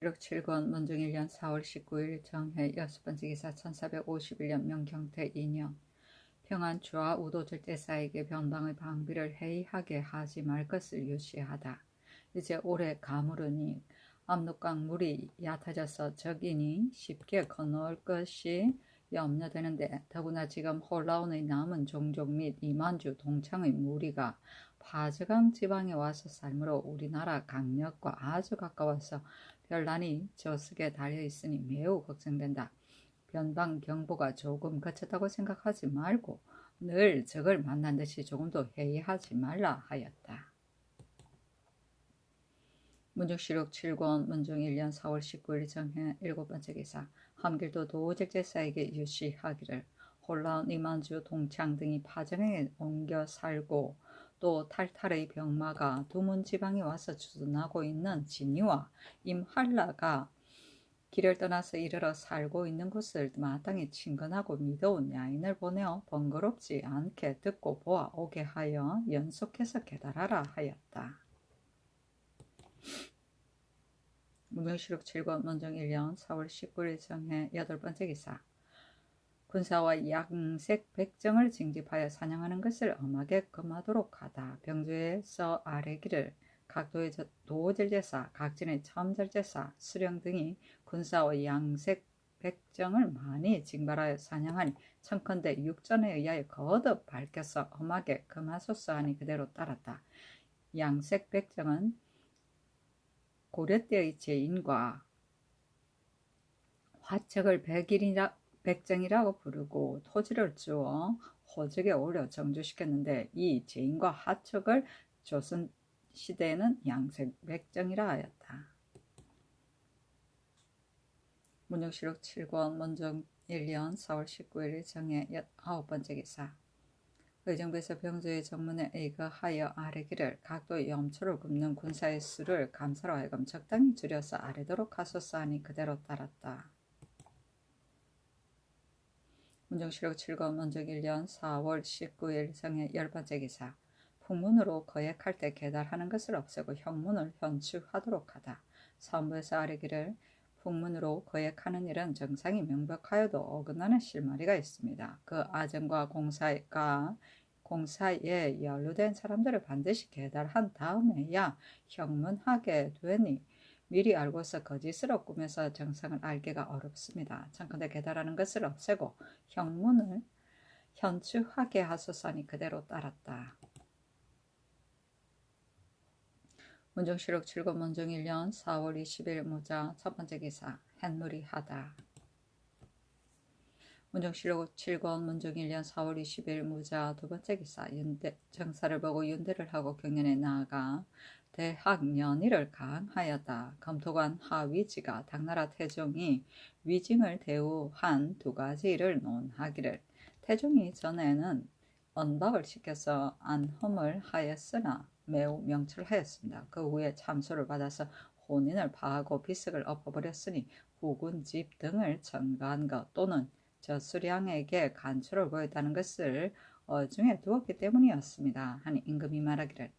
문정실록 7권 문중 1년 4월 19일 정해 6번째 기사 1451년 명경태 2년 평안 주와 우도 절대사에게 변방의 방비를 해이하게 하지 말 것을 유시하다. 이제 올해 가물으니 압록강 물이 얕아져서 적인이 쉽게 건너올 것이 염려되는데 더구나 지금 홀라온의 남은 종족 및 이만주 동창의 무리가 파저강 지방에 와서 살므로 우리나라 강력과 아주 가까워서 별난이 저승에 달려 있으니 매우 걱정된다. 변방 경보가 조금 거쳤다고 생각하지 말고 늘 적을 만난 듯이 조금도 회의하지 말라 하였다. 문중실록 7권 문중 1년 4월 19일 정해 7번째 기사 함길도 도적제사에게 유시하기를 홀라온 이만주 동창 등이 파정에 옮겨 살고 또 탈탈의 병마가 두문 지방에 와서 주둔하고 있는 진이와 임할라가 길을 떠나서 이르러 살고 있는 곳을 마땅히 친근하고 믿어온 야인을 보내어 번거롭지 않게 듣고 보아 오게 하여 연속해서 깨달아라 하였다. 문정실록 7권 문정 1년 4월 19일 정해 8번째 기사 군사와 양색 백정을 징집하여 사냥하는 것을 엄하게 금하도록 하다. 병조에서 아래기를 각도의 도절제사, 각진의 첨절제사, 수령 등이 군사와 양색 백정을 많이 징발하여 사냥하니 청컨대 육전에 의하여 거듭 밝혀서 엄하게 금하소서 하니 그대로 따랐다. 양색 백정은 고려 때의 제인과 화책을 백정이라고 부르고 토지를 주어 호적에 올려 정주시켰는데 이 제인과 화척을 조선 시대에는 양색 백정이라 하였다. 문정실록 7권 문정 1년 4월 19일 정해 9번째 기사 의정부에서 병조의 정문에 의거하여 아래기를 각도의 염초를 굽는 군사의 수를 감사로 하여금 적당히 줄여서 아래도록 하소서 하니 그대로 따랐다. 문정실록 7권 문정 1년 4월 19일 정해 10번째 기사 풍문으로 거액할 때 계달하는 것을 없애고 형문을 현추하도록 하다. 사원부에서 아래기를 풍문으로 거액하는 일은 정상이 명백하여도 어긋나는 실마리가 있습니다. 그 아정과 공사에 연루된 사람들을 반드시 계달한 다음에야 형문하게 되니 미리 알고서 거짓으로 꾸며서 정상을 알기가 어렵습니다. 청컨대 계달하는 것을 없애고 형문을 현추하게 하소서 하니 그대로 따랐다. 문정실록 7권 문정 1년 4월 20일 무자 첫번째 기사 햇놀이 하다. 문정실록 7권 문정 1년 4월 20일 무자 두번째 기사 정사를 보고 윤대를 하고 경연에 나아가 대학연의를 강하였다. 검토관 하위지가 당나라 태종이 위징을 대우한 두 가지 일을 논하기를 태종이 전에는 언박을 시켜서 안험을 하였으나 매우 명철하였습니다. 그 후에 참소를 받아서 혼인을 파하고 비석을 엎어버렸으니 후군집 등을 전가한 것 또는 저수량에게 간초를 보였다는 것을 어중에 두었기 때문이었습니다. 하니 임금이 말하기를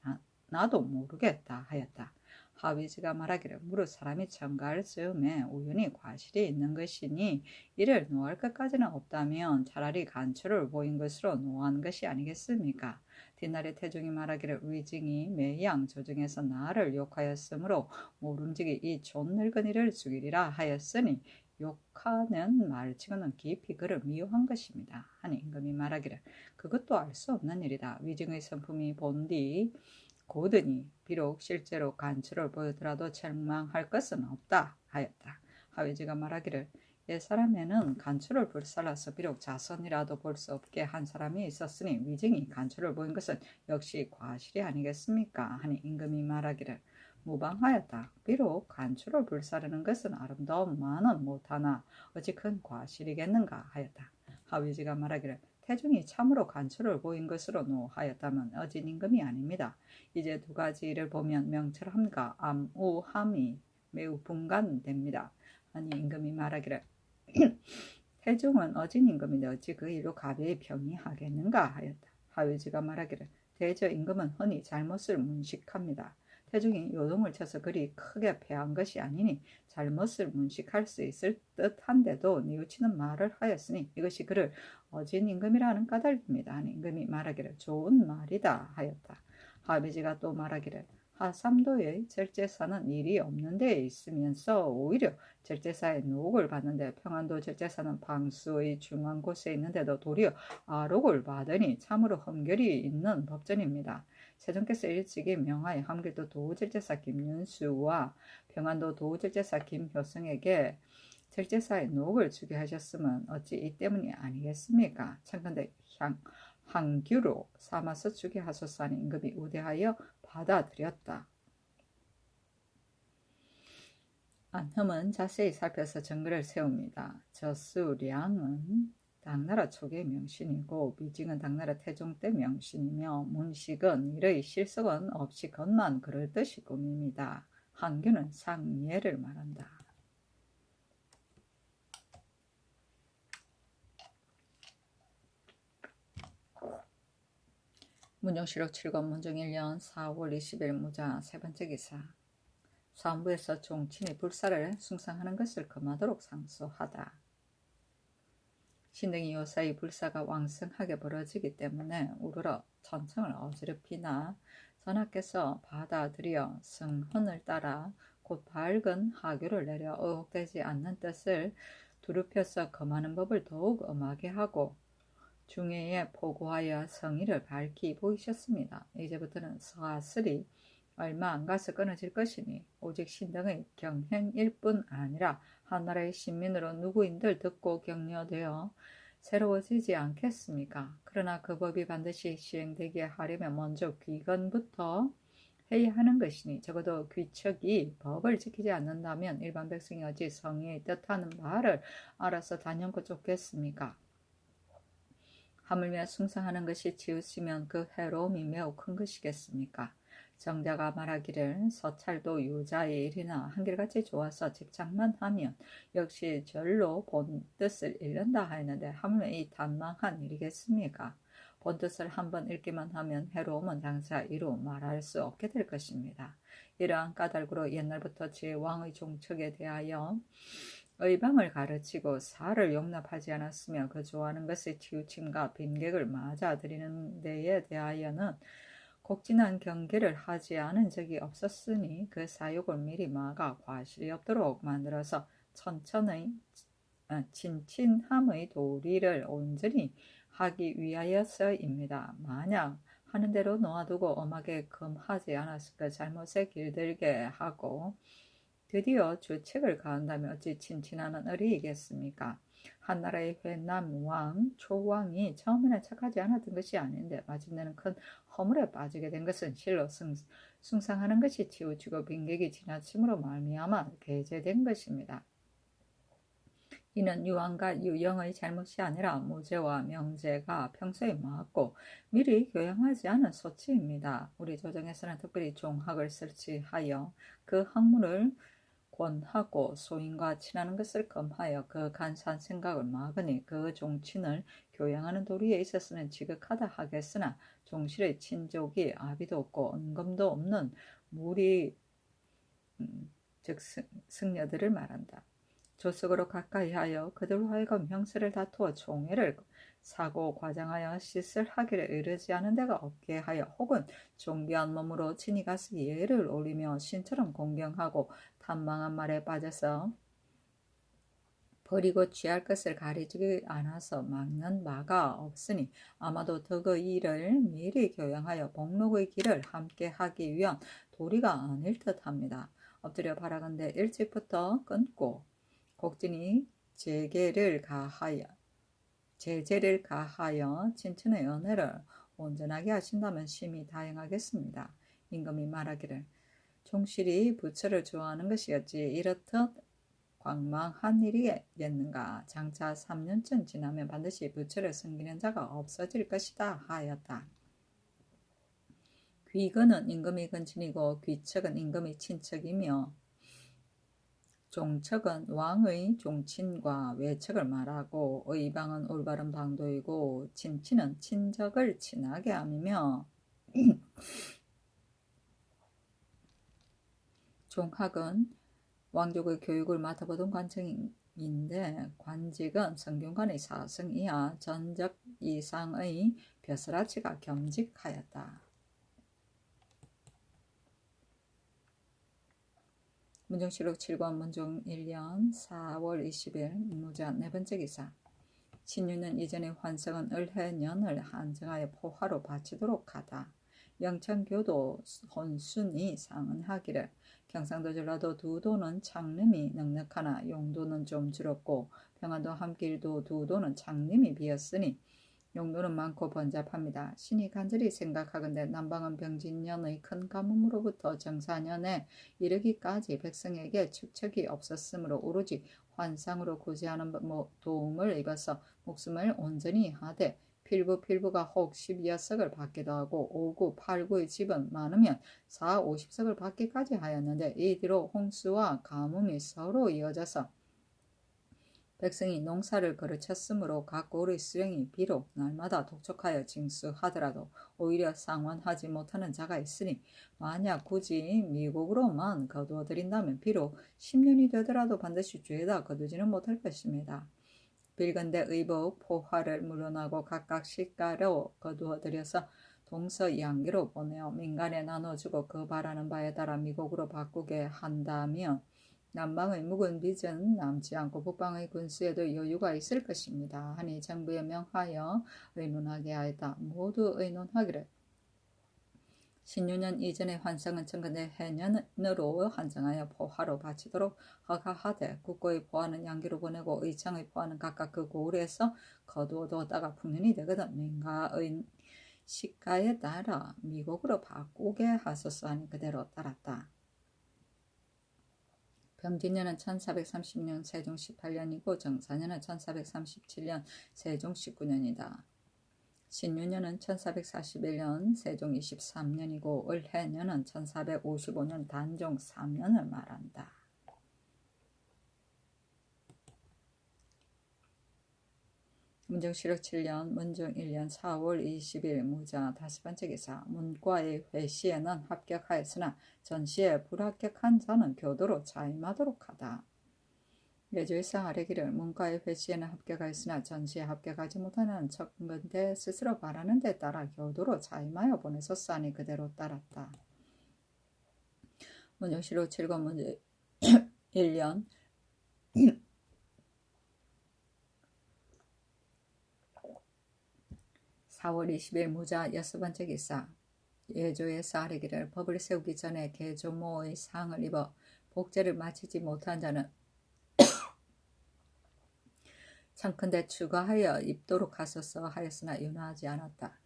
나도 모르겠다 하였다. 하위지가 말하기를 무릇 사람이 전가할 즈음에 우연히 과실이 있는 것이니 이를 노할 것까지는 없다면 차라리 간초를 보인 것으로 노한 것이 아니겠습니까? 뒷날에 태종이 말하기를 위징이 매양 조정에서 나를 욕하였으므로 모름지기 이 촌늙은이를 죽이리라 하였으니 욕하는 말치고는 깊이 그를 미워한 것입니다. 하니 임금이 말하기를 그것도 알 수 없는 일이다. 위징의 성품이 본디 고드니 비록 실제로 간초를 보이더라도 절망할 것은 없다 하였다. 하위지가 말하기를 옛사람에는 간초를 불살라서 비록 자선이라도 볼 수 없게 한 사람이 있었으니 위징이 간초를 보인 것은 역시 과실이 아니겠습니까? 하니 임금이 말하기를 무방하였다. 비록 간초를 불사르는 것은 아름다움만은 못하나 어찌 큰 과실이겠는가 하였다. 하위지가 말하기를 태종이 참으로 간초를 보인 것으로 노하였다면 어진 임금이 아닙니다. 이제 두 가지 일을 보면 명철함과 암우함이 매우 분간됩니다. 아니 임금이 말하기를 태종은 어진 임금인데 어찌 그 일로 가벼이 평이하겠는가 하였다. 하위지가 말하기를 대저 임금은 흔히 잘못을 문식합니다. 태중이 요동을 쳐서 그리 크게 패한 것이 아니니 잘못을 문식할 수 있을 듯한데도 뉘우치는 말을 하였으니 이것이 그를 어진 임금이라는 까닭입니다. 하니 임금이 말하기를 좋은 말이다 하였다. 아버지가 또 말하기를 하삼도의 절제사는 일이 없는 데에 있으면서 오히려 절제사의 노혹을 받는데 평안도 절제사는 방수의 중앙 곳에 있는데도 도리어 아록을 받으니 참으로 흠결이 있는 법전입니다. 세종께서 일찍이 명하여 함길도 도절제사 김윤수와 평안도 도절제사 김효성에게 절제사의 노혹을 주게 하셨으면 어찌 이 때문이 아니겠습니까? 참건대 항규로 삼아서 주게 하소서 하니 임금이 우대하여 받아들였다. 안흠은 자세히 살펴서 정글을 세웁니다. 저수량은 당나라 초기의 명신이고 미징은 당나라 태종 때 명신이며 문식은 이의 실속은 없이 겉만 그럴 듯이 꾸밉니다. 항규는 상예를 말한다. 문정실록 7권 문정 1년 4월 20일 무자 세 번째 기사. 사헌부에서 종친이 불사를 숭상하는 것을 금하도록 상소하다. 신등이 요사이 불사가 왕성하게 벌어지기 때문에 우러러 천청을 어지럽히나 전하께서 받아들여 성헌을 따라 곧 밝은 하교를 내려 의혹되지 않는 뜻을 두릅혀서 금하는 법을 더욱 엄하게 하고 중회에 포고하여 성의를 밝히 보이셨습니다. 이제부터는 사슬이 얼마 안 가서 끊어질 것이니 오직 신등의 경행일 뿐 아니라 한나라의 신민으로 누구인들 듣고 격려되어 새로워지지 않겠습니까? 그러나 그 법이 반드시 시행되게 하려면 먼저 귀건부터 해야 하는 것이니 적어도 귀척이 법을 지키지 않는다면 일반 백성이 어찌 성의의 뜻하는 바를 알아서 단연코 쫓겠습니까? 하물며 숭상하는 것이 치우치면 그 해로움이 매우 큰 것이겠습니까? 정자가 말하기를 서찰도 유자의 일이나 한결같이 좋아서 집착만 하면 역시 절로 본 뜻을 잃는다 하였는데 하물며 이 단망한 일이겠습니까? 본 뜻을 한번 읽기만 하면 해로움은 장차 이루 말할 수 없게 될 것입니다. 이러한 까닭으로 옛날부터 제 왕의 종척에 대하여 의방을 가르치고 사를 용납하지 않았으며 그 좋아하는 것의 치우침과 빈객을 맞아들이는 데에 대하여는 곡진한 경계를 하지 않은 적이 없었으니 그 사욕을 미리 막아 과실이 없도록 만들어서 친친함의 도리를 온전히 하기 위하여서입니다. 만약 하는 대로 놓아두고 엄하게 금하지 않았을 그 잘못에 길들게 하고 드디어 주책을 가한다면 어찌 친친하는 의리이겠습니까? 한나라의 회남왕 초왕이 처음에는 착하지 않았던 것이 아닌데 마침내는 큰 허물에 빠지게 된 것은 실로 숭상하는 것이 치우치고 빈객이 지나침으로 말미암아 배제된 것입니다. 이는 유왕과 유영의 잘못이 아니라 무제와 명제가 평소에 많았고 미리 교양하지 않은 소치입니다. 우리 조정에서는 특별히 종학을 설치하여 그 학문을 권하고 소인과 친하는 것을 금하여 그 간사한 생각을 막으니 그 종친을 교양하는 도리에 있어서는 지극하다 하겠으나 종실의 친족이 아비도 없고 은검도 없는 무리 즉 승려들을 말한다. 조석으로 가까이 하여 그들로 하여금 형세를 다투어 종회를 사고 과장하여 시슬하기를 이르지 않은 데가 없게 하여 혹은 존귀한 몸으로 친히 가서 예를 올리며 신처럼 공경하고 탐망한 말에 빠져서 버리고 취할 것을 가리지 않아서 막는 바가 없으니 아마도 덕의 일을 미리 교양하여 복록의 길을 함께 하기 위한 도리가 아닐 듯합니다. 엎드려 바라건대 일찍부터 끊고 곡진이 제재를 가하여 친친의 은혜를 온전하게 하신다면 심히 다행하겠습니다. 임금이 말하기를 종실이 부처를 좋아하는 것이었지 이렇듯 광망한 일이겠는가. 장차 3년쯤 지나면 반드시 부처를 섬기는 자가 없어질 것이다 하였다. 귀근은 임금이 근친이고 귀척은 임금이 친척이며 종척은 왕의 종친과 외척을 말하고 의방은 올바른 방도이고 친친은 친적을 친하게 함이며 종학은 왕족의 교육을 맡아보던 관청인데 관직은 성균관의 4승 이하 전적 이상의 벼슬아치가 겸직하였다. 문정실록 7권 문종 1년 4월 20일 무자 네 번째 기사. 신유는 이전의 환성은 을해년을 한정하여 포화로 바치도록 하다. 영천교도 혼순이 상은하기를 경상도 전라도 두 도는 창림이 넉넉하나 용도는 좀 줄었고 평안도 함길도 두 도는 창림이 비었으니 용도는 많고 번잡합니다. 신이 간절히 생각하건대 남방은 병진년의 큰 가뭄으로부터 정사년에 이르기까지 백성에게 축척이 없었으므로 오로지 환상으로 구제하는 도움을 입어서 목숨을 온전히 하되 필부가 혹 12여석을 받기도 하고 5, 9, 8, 9의 집은 많으면 4, 50석을 받기까지 하였는데 이 뒤로 홍수와 가뭄이 서로 이어져서 백성이 농사를 거르쳤으므로 각 고의 수령이 비록 날마다 독촉하여 징수하더라도 오히려 상환하지 못하는 자가 있으니 만약 굳이 미국으로만 거두어들인다면 비록 10년이 되더라도 반드시 죄다 거두지는 못할 것입니다. 빌건대 의복, 포화를 물어나고 각각 시가로 거두어들여서 동서양기로 보내어 민간에 나눠주고 그 바라는 바에 따라 미국으로 바꾸게 한다면 남방의 묵은 빚은 남지 않고 북방의 군수에도 여유가 있을 것입니다. 하니 정부에 명하여 의논하게 하였다. 모두 의논하기를 신유년 이전의 환상은 청근대 해년으로 한정하여 포화로 바치도록 허가하되 국고의 포화는 양기로 보내고 의창의 포화는 각각 그 고을에서 거두어두었다가 풍년이 되거든 민가의 시가에 따라 미국으로 바꾸게 하소서 하니 그대로 따랐다. 병진년은 1430년 세종 18년이고 정사년은 1437년 세종 19년이다. 신유년은 1441년 세종 23년이고 을해년은 1455년 단종 3년을 말한다. 문정실록 7년 문종 1년 4월 20일 무자 5번째 기사. 문과의 회시에는 합격하였으나 전시에 불합격한 자는 교도로 자임하도록 하다. 예조일상 아래기를 문과의 회시에는 합격하였으나 전시에 합격하지 못하는 청근대 스스로 바라는 데 따라 교도로 자임하여 보내소서 하니 그대로 따랐다. 문정실록 7권 문제 1년 4월 20일 무자 6번째 기사. 예조에서 아래기를 법을 세우기 전에 계조모의 상을 입어 복제를 마치지 못한 자는 청컨대 추가하여 입도록 하소서 하였으나 윤하지 않았다.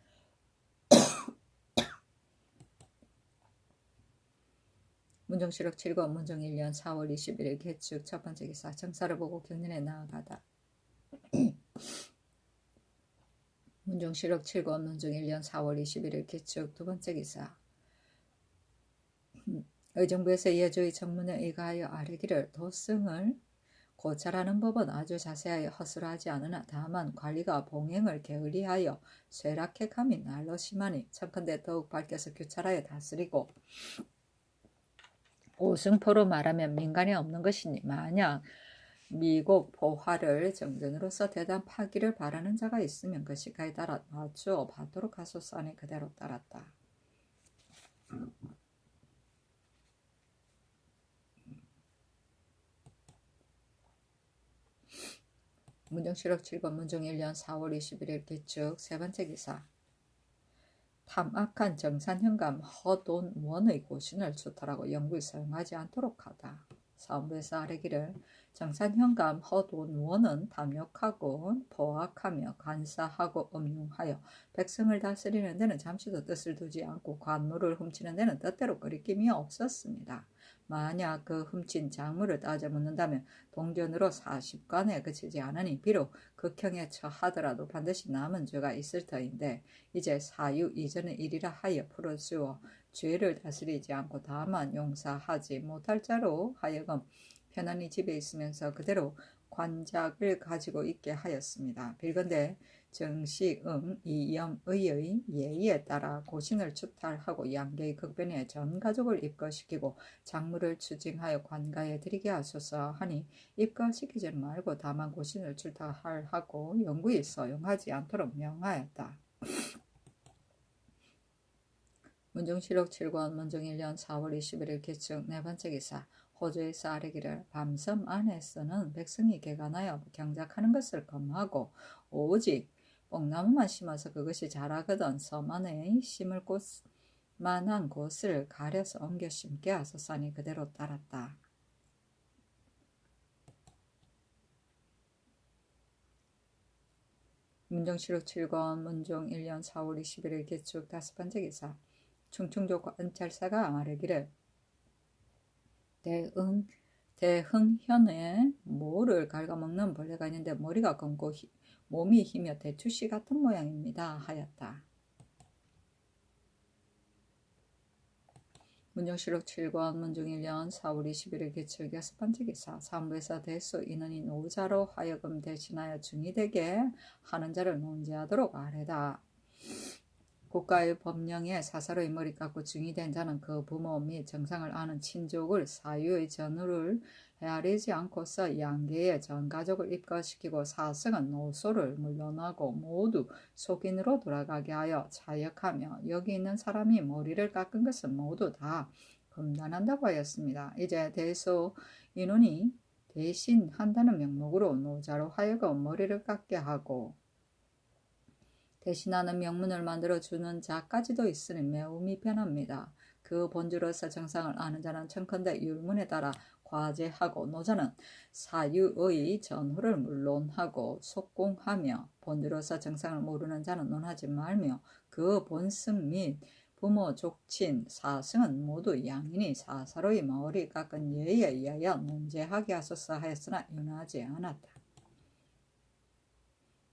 문정실록 7권 문정 1년 4월 21일 개축 첫번째 기사. 정사를 보고 경년에 나아가다. 문정실록 7권 문정 1년 4월 21일 개축 두번째 기사. 의정부에서 예조의 정문에 의가하여 아뢰기를 도승을 고찰하는 법은 아주 자세하여 허술하지 않으나 다만 관리가 봉행을 게을리하여 쇠락해감이 날로 심하니 청컨대 더욱 밝혀서 규찰하여 다스리고 오승포로 말하면 민간에 없는 것이니 만약 미국 포화를 정전으로서 대단 파기를 바라는 자가 있으면 그 시가에 따라 맞추어 받도록 하소서 하니 그대로 따랐다. 문정실록 7권 문정 1년 4월 21일 개축 세번째 기사. 탐악한 정산현감 허돈원의 고신을 추탈하고 영구히 사용하지 않도록 하다. 사원부에서 아뢰기를 정산현감 허돈원은 탐욕하고 포악하며 간사하고 음흉하여 백성을 다스리는 데는 잠시도 뜻을 두지 않고 관물을 훔치는 데는 뜻대로 거리낌이 없었습니다. 만약 그 훔친 작물을 따져 묻는다면 동전으로 40관에 그치지 않으니 비록 극형에 처하더라도 반드시 남은 죄가 있을 터인데 이제 사유 이전의 일이라 하여 풀어주어 죄를 다스리지 않고 다만 용서하지 못할 자로 하여금 편안히 집에 있으면서 그대로 관작을 가지고 있게 하였습니다. 빌건대 정시응 이염의의 예의에 따라 고신을 추탈하고 양계의 극변에 전 가족을 입거시키고 작물을 추징하여 관가에 드리게 하소서 하니 입거시키지 말고 다만 고신을 추탈하고 영구히 서용하지 않도록 명하였다. 문정실록 7권 문정 1년 4월 21일 개축 네 번째 기사. 호주에서 아뢰기를 밤섬 안에서는 백성이 개간하여 경작하는 것을 검하고 오직 뽕나무만 심어서 그것이 자라거든 섬 안에 심을 곳만한 곳을 가려서 옮겨 심게 하소서니 그대로 따랐다. 문정실록 7권 문정 1년 4월 21일 개축 다섯 번째 기사. 충청조 관찰사가 아뢰기를 대흥현에 모를 갉아먹는 벌레가 있는데 머리가 검고 몸이 희며 대추씨 같은 모양입니다 하였다. 문정실록 7권 문정 1년 4월 21일 개축 여섯 번째 기사. 사무에서 대수 인원이 노자로 하여금 대신하여 중이되게 하는 자를 논제하도록 아뢰다. 국가의 법령에 사사로이 머리 깎고 중이된 자는 그 부모 및 정상을 아는 친족을 사유의 전후를 헤아리지 않고서 양계의 전 가족을 입거시키고 사성은 노소를 물러나고 모두 속인으로 돌아가게 하여 차역하며 여기 있는 사람이 머리를 깎은 것은 모두 다 금단한다고 하였습니다. 이제 대소 인원이 대신한다는 명목으로 노자로 하여금 머리를 깎게 하고 대신하는 명문을 만들어주는 자까지도 있으니 매우 미편합니다. 그 본주로서 정상을 아는 자는 청컨대 율문에 따라 과제하고 노자는 사유의 전후를 물론하고 속공하며 본주로서 정상을 모르는 자는 논하지 말며 그 본승 및 부모 족친 사승은 모두 양인이 사사로이 머리 깎은 예에 의하여 논제하게 하소서 하였으나 윤하지 않았다.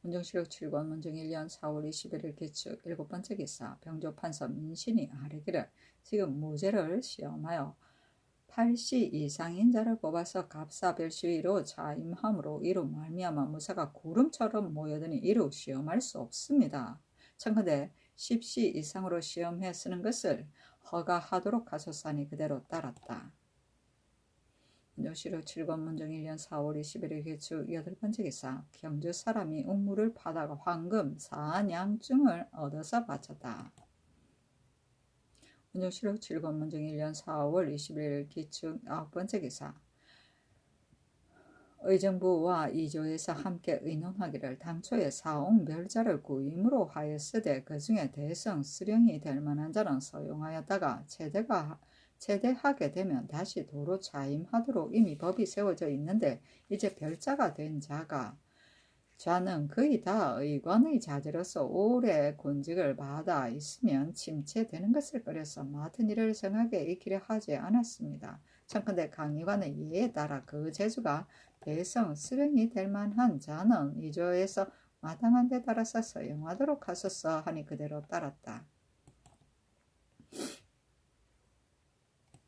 문정실록 7권 문정 1년 4월 21일 개축 일곱 번째 기사. 병조 판서 민신이 아뢰기를 지금 무죄를 시험하여 8시 이상인 자를 뽑아서 갑사별시위로 자임함으로 이로 말미암아 무사가 구름처럼 모여드니 이로 시험할 수 없습니다. 청컨대 10시 이상으로 시험해 쓰는 것을 허가하도록 하소서니 그대로 따랐다. 문정실록 7권 문정 1년 4월 21일 개축 여덟 번째 기사. 경주 사람이 옥물을 파다가 황금 사냥증을 얻어서 바쳤다. 문정실록 7권 문정 1년 4월 21일 개축 아홉 번째 기사. 의정부와 이조에서 함께 의논하기를 당초에 사옥별자를 구임으로 하였으되 그 중에 대성 수령이 될 만한 자는 서용하였다가 제대하게 되면 다시 도로 자임하도록 이미 법이 세워져 있는데 이제 별자가 된 자는 거의 다 의관의 자제로서 오래 군직을 받아 있으면 침체되는 것을 꺼려서 맡은 일을 성하게 익히려 하지 않았습니다. 청컨대 강의관의 예에 따라 그 제주가 대성 수령이 될 만한 자는 이조에서 마땅한 데 따라서 서용하도록 하소서 하니 그대로 따랐다.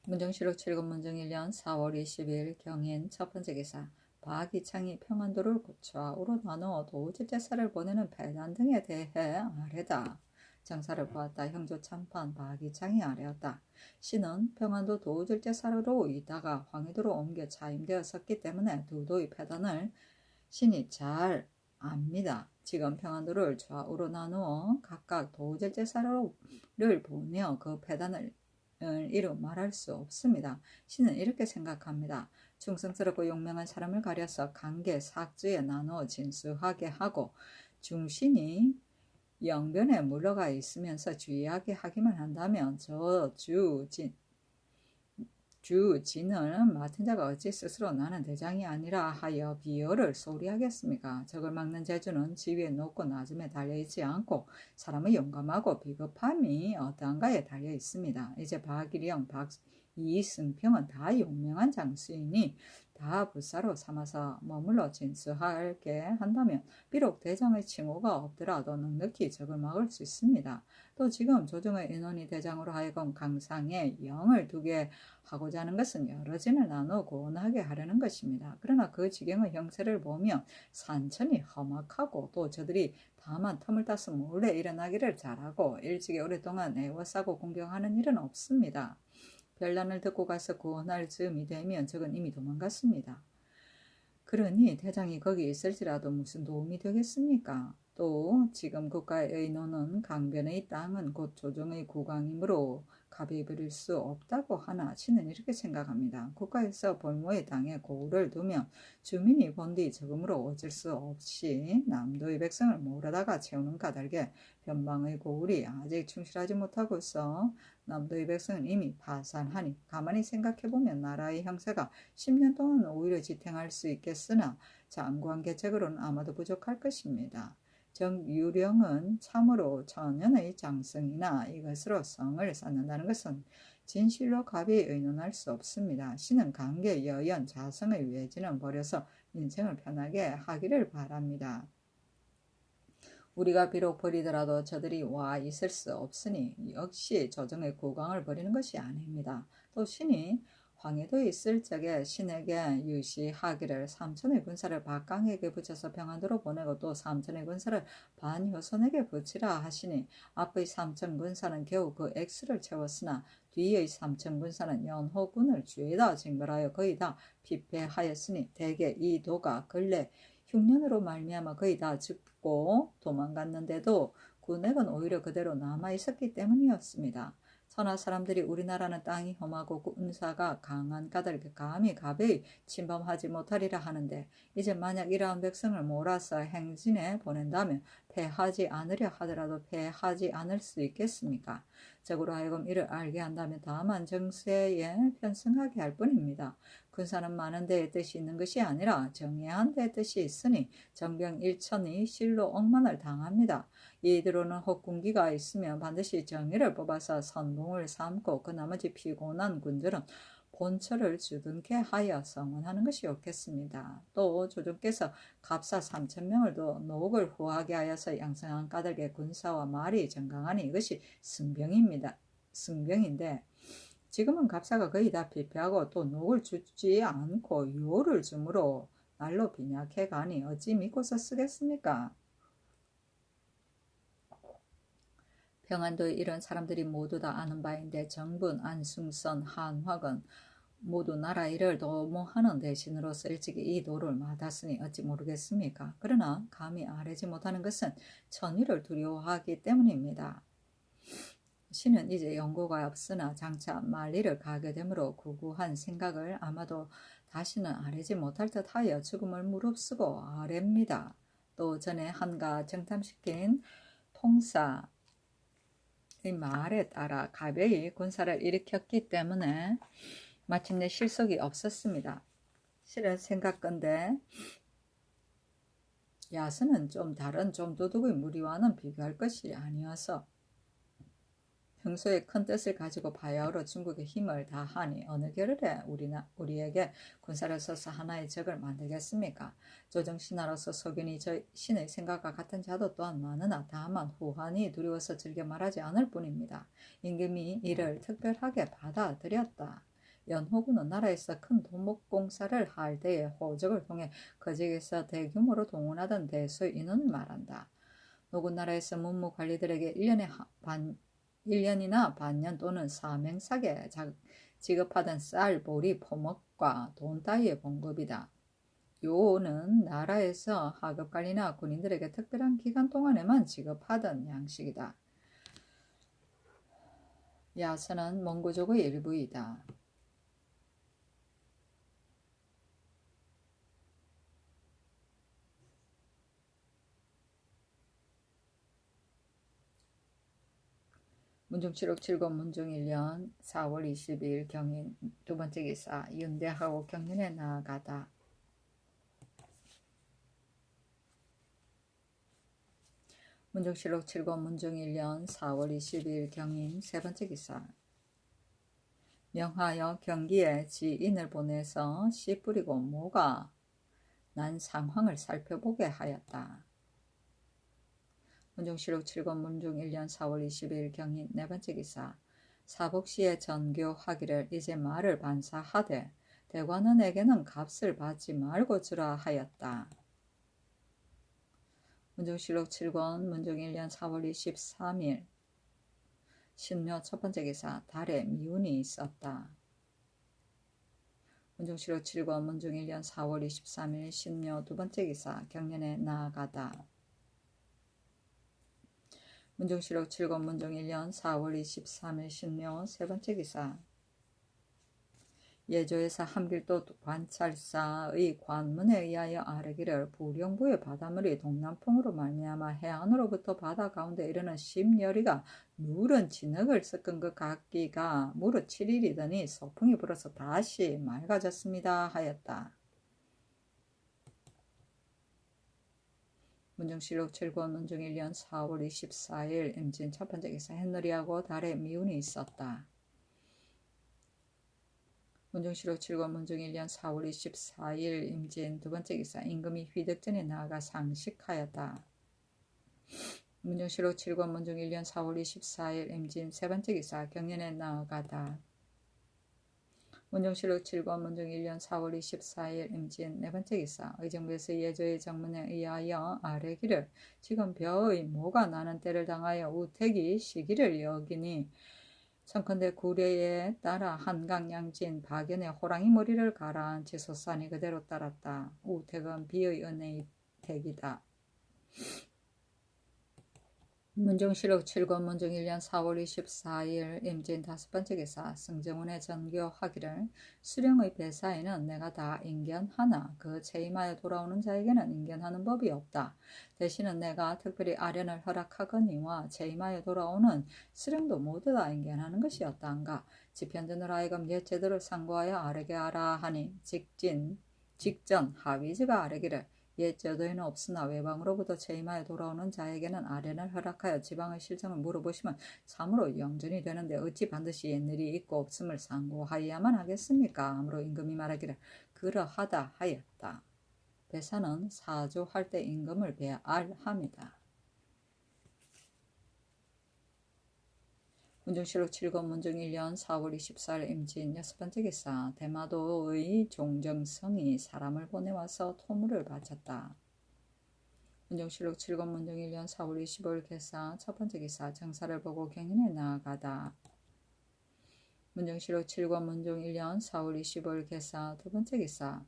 문정실록 7권 문정 1년 4월 20일 경인 첫 번째 기사. 박이창이 평안도를 좌우로 나누어 도질제사를 보내는 배단 등에 대해 아뢰다. 정사를 보았다. 형조 참판 박이창이 아뢰었다. 신은 평안도 도질제사로 있다가 황해도로 옮겨 차임되었었기 때문에 두 도의 패단을 신이 잘 압니다. 지금 평안도를 좌우로 나누어 각각 도질제사를 보내어 그 패단을 이루 말할 수 없습니다. 신은 이렇게 생각합니다. 충성스럽고 용맹한 사람을 가려서 관계 삭주에 나누어 진수하게 하고 중신이 영변에 물러가 있으면서 주의하게 하기만 한다면 저 주진을 맡은 자가 어찌 스스로 나는 대장이 아니라 하여 비열을 소리하겠습니까? 적을 막는 재주는 지위에 높고 낮음에 달려있지 않고 사람의 용감하고 비겁함이 어떠한가에 달려 있습니다. 이제 박일영, 이승평은 다 용맹한 장수이니 다 불사로 삼아서 머물러 진수하게 한다면 비록 대장의 칭호가 없더라도 넉넉히 적을 막을 수 있습니다. 또 지금 조정의 인원이 대장으로 하여금 강상에 영을 두게 하고자 하는 것은 여러 진을 나누고 원하게 하려는 것입니다. 그러나 그 지경의 형세를 보면 산천이 험악하고 또 저들이 다만 틈을 따서 몰래 일어나기를 잘하고 일찍이 오랫동안 애워싸고 공경하는 일은 없습니다. 별난을 듣고 가서 구원할 즈음이 되면 적은 이미 도망갔습니다. 그러니 대장이 거기 있을지라도 무슨 도움이 되겠습니까? 또 지금 국가의 의논은 강변의 땅은 곧 조정의 국왕이므로 갑이 부릴 수 없다고 하나 신은 이렇게 생각합니다. 국가에서 볼모의 땅에 고을을 두면 주민이 본디 적음으로 어쩔 수 없이 남도의 백성을 몰아다가 채우는 까닭에 변방의 고을이 아직 충실하지 못하고서 남도의 백성은 이미 파산하니 가만히 생각해보면 나라의 형세가 10년 동안 오히려 지탱할 수 있겠으나 장관 계책으로는 아마도 부족할 것입니다. 정유령은 참으로 천연의 장성이나 이것으로 성을 쌓는다는 것은 진실로 갑이 의논할 수 없습니다. 신은 관계, 여연, 자성의 외지는 버려서 인생을 편하게 하기를 바랍니다. 우리가 비록 버리더라도 저들이 와 있을 수 없으니 역시 조정의 국왕을 버리는 것이 아닙니다. 또 신이 황해도에 있을 적에 신에게 유시하기를 삼천의 군사를 박강에게 붙여서 평안도로 보내고 또 삼천의 군사를 반효선에게 붙이라 하시니 앞의 삼천 군사는 겨우 그 액수를 채웠으나 뒤의 삼천 군사는 연호군을 죄다 징벌하여 거의 다 피폐하였으니 대개 이 도가 근래 흉년으로 말미암아 거의 다 죽고 도망갔는데도 군액은 오히려 그대로 남아있었기 때문이었습니다. 천하 사람들이 우리나라는 땅이 험하고 군사가 강한 까닭에 감히 갑에 침범하지 못하리라 하는데 이제 만약 이러한 백성을 몰아서 행진에 보낸다면 패하지 않으려 하더라도 패하지 않을 수 있겠습니까? 적으로 하여금 이를 알게 한다면 다만 정세에 편승하게 할 뿐입니다. 군사는 많은 데에 뜻이 있는 것이 아니라 정예한 데에 뜻이 있으니 정병 1천이 실로 억만을 당합니다. 이대로는 혹군기가 있으면 반드시 정의를 뽑아서 선봉을 삼고 그 나머지 피곤한 군들은 본처를 주둔케 하여 성원하는 것이 옳겠습니다. 또 조정께서 갑사 3,000명을 더 노옥을 후하게 하여서 양성한 까닭에 군사와 말이 정강하니 이것이 승병입니다. 승병인데 지금은 갑사가 거의 다 피폐하고 또 녹을 주지 않고 요를 주므로 날로 빈약해 가니 어찌 믿고서 쓰겠습니까? 평안도에 이런 사람들이 모두 다 아는 바인데 정분, 안승선, 한화건 모두 나라 일을 도모하는 대신으로서 일찍이 이 도를 맡았으니 어찌 모르겠습니까? 그러나 감히 아뢰지 못하는 것은 천위를 두려워하기 때문입니다. 신은 이제 연고가 없으나 장차 만리를 가게 되므로 구구한 생각을 아마도 다시는 아뢰지 못할 듯하여 죽음을 무릅쓰고 아뢰입니다. 또 전에 한가 정탐시킨 통사의 말에 따라 가벼이 군사를 일으켰기 때문에 마침내 실속이 없었습니다. 실은 생각건대 야선은 좀 다른 좀 도둑의 무리와는 비교할 것이 아니어서 평소에 큰 뜻을 가지고 바야흐로 중국의 힘을 다하니 어느 겨를에 우리에게 군사를 써서 하나의 적을 만들겠습니까? 조정신하로서 석윤이 저 신의 생각과 같은 자도 또한 많으나 다만 후한이 두려워서 즐겨 말하지 않을 뿐입니다. 임금이 이를 특별하게 받아들였다. 연호군은 나라에서 큰 도목공사를 할 때에 호적을 통해 그 지역에서 대규모로 동원하던 대수의 인원을 말한다. 노군 나라에서 문무관리들에게 1년이나 반년 또는 사명사게 지급하던 쌀, 보리, 포목과 돈 따위의 봉급이다. 요는 나라에서 하급관리나 군인들에게 특별한 기간 동안에만 지급하던 양식이다. 야선은 몽고족의 일부이다. 문중칠옥 7권 문중 1년 4월 22일 경인 두 번째 기사 윤대하고 경연에 나아가다. 문중칠옥 7권 문중 1년 4월 22일 경인 세 번째 기사 명하여 경기에 지인을 보내서 씨 뿌리고 모가 난 상황을 살펴보게 하였다. 문종실록 7권 문중 1년 4월 22일 경인 네 번째 기사. 사복시에 전교하기를 이제 말을 반사하되 대관원에게는 값을 받지 말고 주라 하였다. 문종실록 7권 문중 1년 4월 23일 신묘 첫 번째 기사. 달에 미운이 있었다. 문종실록 7권 문중 1년 4월 23일 신묘 두 번째 기사. 경년에 나아가다. 문종실록 7권 문중 1년 4월 23일 신묘 세 번째 기사. 예조에서 함길도 관찰사의 관문에 의하여 아뢰기를 부령부의 바닷물이 동남풍으로 말미암아 해안으로부터 바다 가운데 이르는 심여리가 누른 진흙을 섞은 것 같기가 무릇 7일이더니 소풍이 불어서 다시 맑아졌습니다 하였다. 문종실록 7권 문중 1년 4월 24일 임진 첫 번째 기사. 햇놀이하고 달에 미운이 있었다. 문종실록 7권 문중 1년 4월 24일 임진 두 번째 기사. 임금이 휘득전에 나아가 상식하였다. 문종실록 7권 문중 1년 4월 24일 임진 세 번째 기사. 경년에 나아가다. 문종실록 7권 문중 1년 4월 24일 임진 네 번째 기사. 의정부에서 예조의 정문에 의하여 아뢰기를 지금 벼의 모가 나는 때를 당하여 우택이 시기를 여기니 청컨대 구례에 따라 한강 양진 박연에 호랑이 머리를 가라앉히 솟아니 그대로 따랐다. 우택은 비의 은혜의 택이다. 문종실록 7권 문중 1년 4월 24일 임진 다섯 번째 기사. 승정원의 전교하기를 수령의 배사에는 내가 다 인견하나 그 채임하여 돌아오는 자에게는 인견하는 법이 없다. 대신은 내가 특별히 아련을 허락하거니와 채임하여 돌아오는 수령도 모두 다 인견하는 것이었다한가. 지편전으로 하여금 옛 제도를 상고하여 아뢰게 하라 하니 직전 하위즈가 아뢰기를 옛 제도에는 없으나 외방으로부터 채임하여 돌아오는 자에게는 아련을 허락하여 지방의 실정을 물어보시면 참으로 영전이 되는데 어찌 반드시 옛일이 있고 없음을 상고하여야만 하겠습니까? 아무로 임금이 말하기를 그러하다 하였다. 배사는 사조할 때 임금을 배알합니다. 문종실록 7권 문중 1년 4월 24일 임진 여섯 번째 기사. 대마도의 종정성이 사람을 보내와서 토물을 바쳤다. 문종실록 7권 문중 1년 4월 25일 기사. 첫 번째 기사. 정사를 보고 경인에 나아가다. 문종실록 7권 문중 1년 4월 25일 기사. 두 번째 기사.